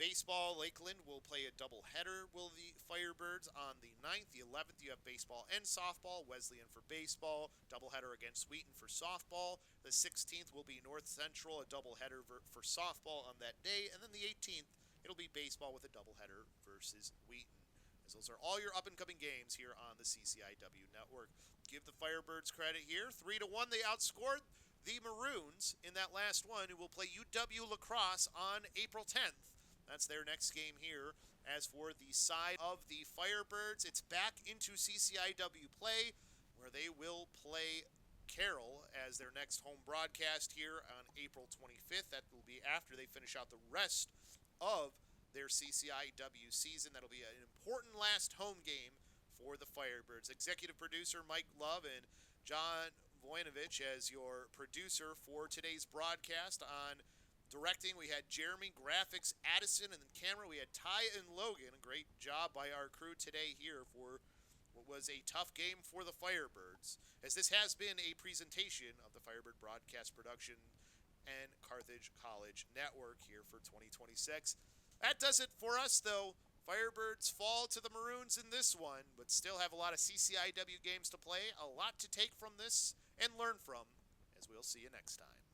baseball. Lakeland will play a doubleheader, will the Firebirds, on the 9th. The 11th, you have baseball and softball. Wesleyan for baseball, doubleheader against Wheaton for softball. The 16th will be North Central, a doubleheader for softball on that day. And then the 18th, it'll be baseball with a doubleheader versus Wheaton. As those are all your up-and-coming games here on the CCIW network. Give the Firebirds credit here. 3-1, they outscored the Maroons in that last one, who will play UW Lacrosse on April 10th. That's their next game here. As for the side of the Firebirds, it's back into CCIW play, where they will play Carroll as their next home broadcast here on April 25th. That will be after they finish out the rest of their CCIW season. That'll be an important last home game for the Firebirds. Executive producer Mike Love and John Voinovich as your producer for today's broadcast. On directing, we had Jeremy, graphics, Addison, and then camera, we had Ty and Logan. A great job by our crew today here for what was a tough game for the Firebirds, as this has been a presentation of the Firebird Broadcast Production and Carthage College Network here for 2026. That does it for us, though. Firebirds fall to the Maroons in this one, but still have a lot of CCIW games to play, a lot to take from this and learn from, as we'll see you next time.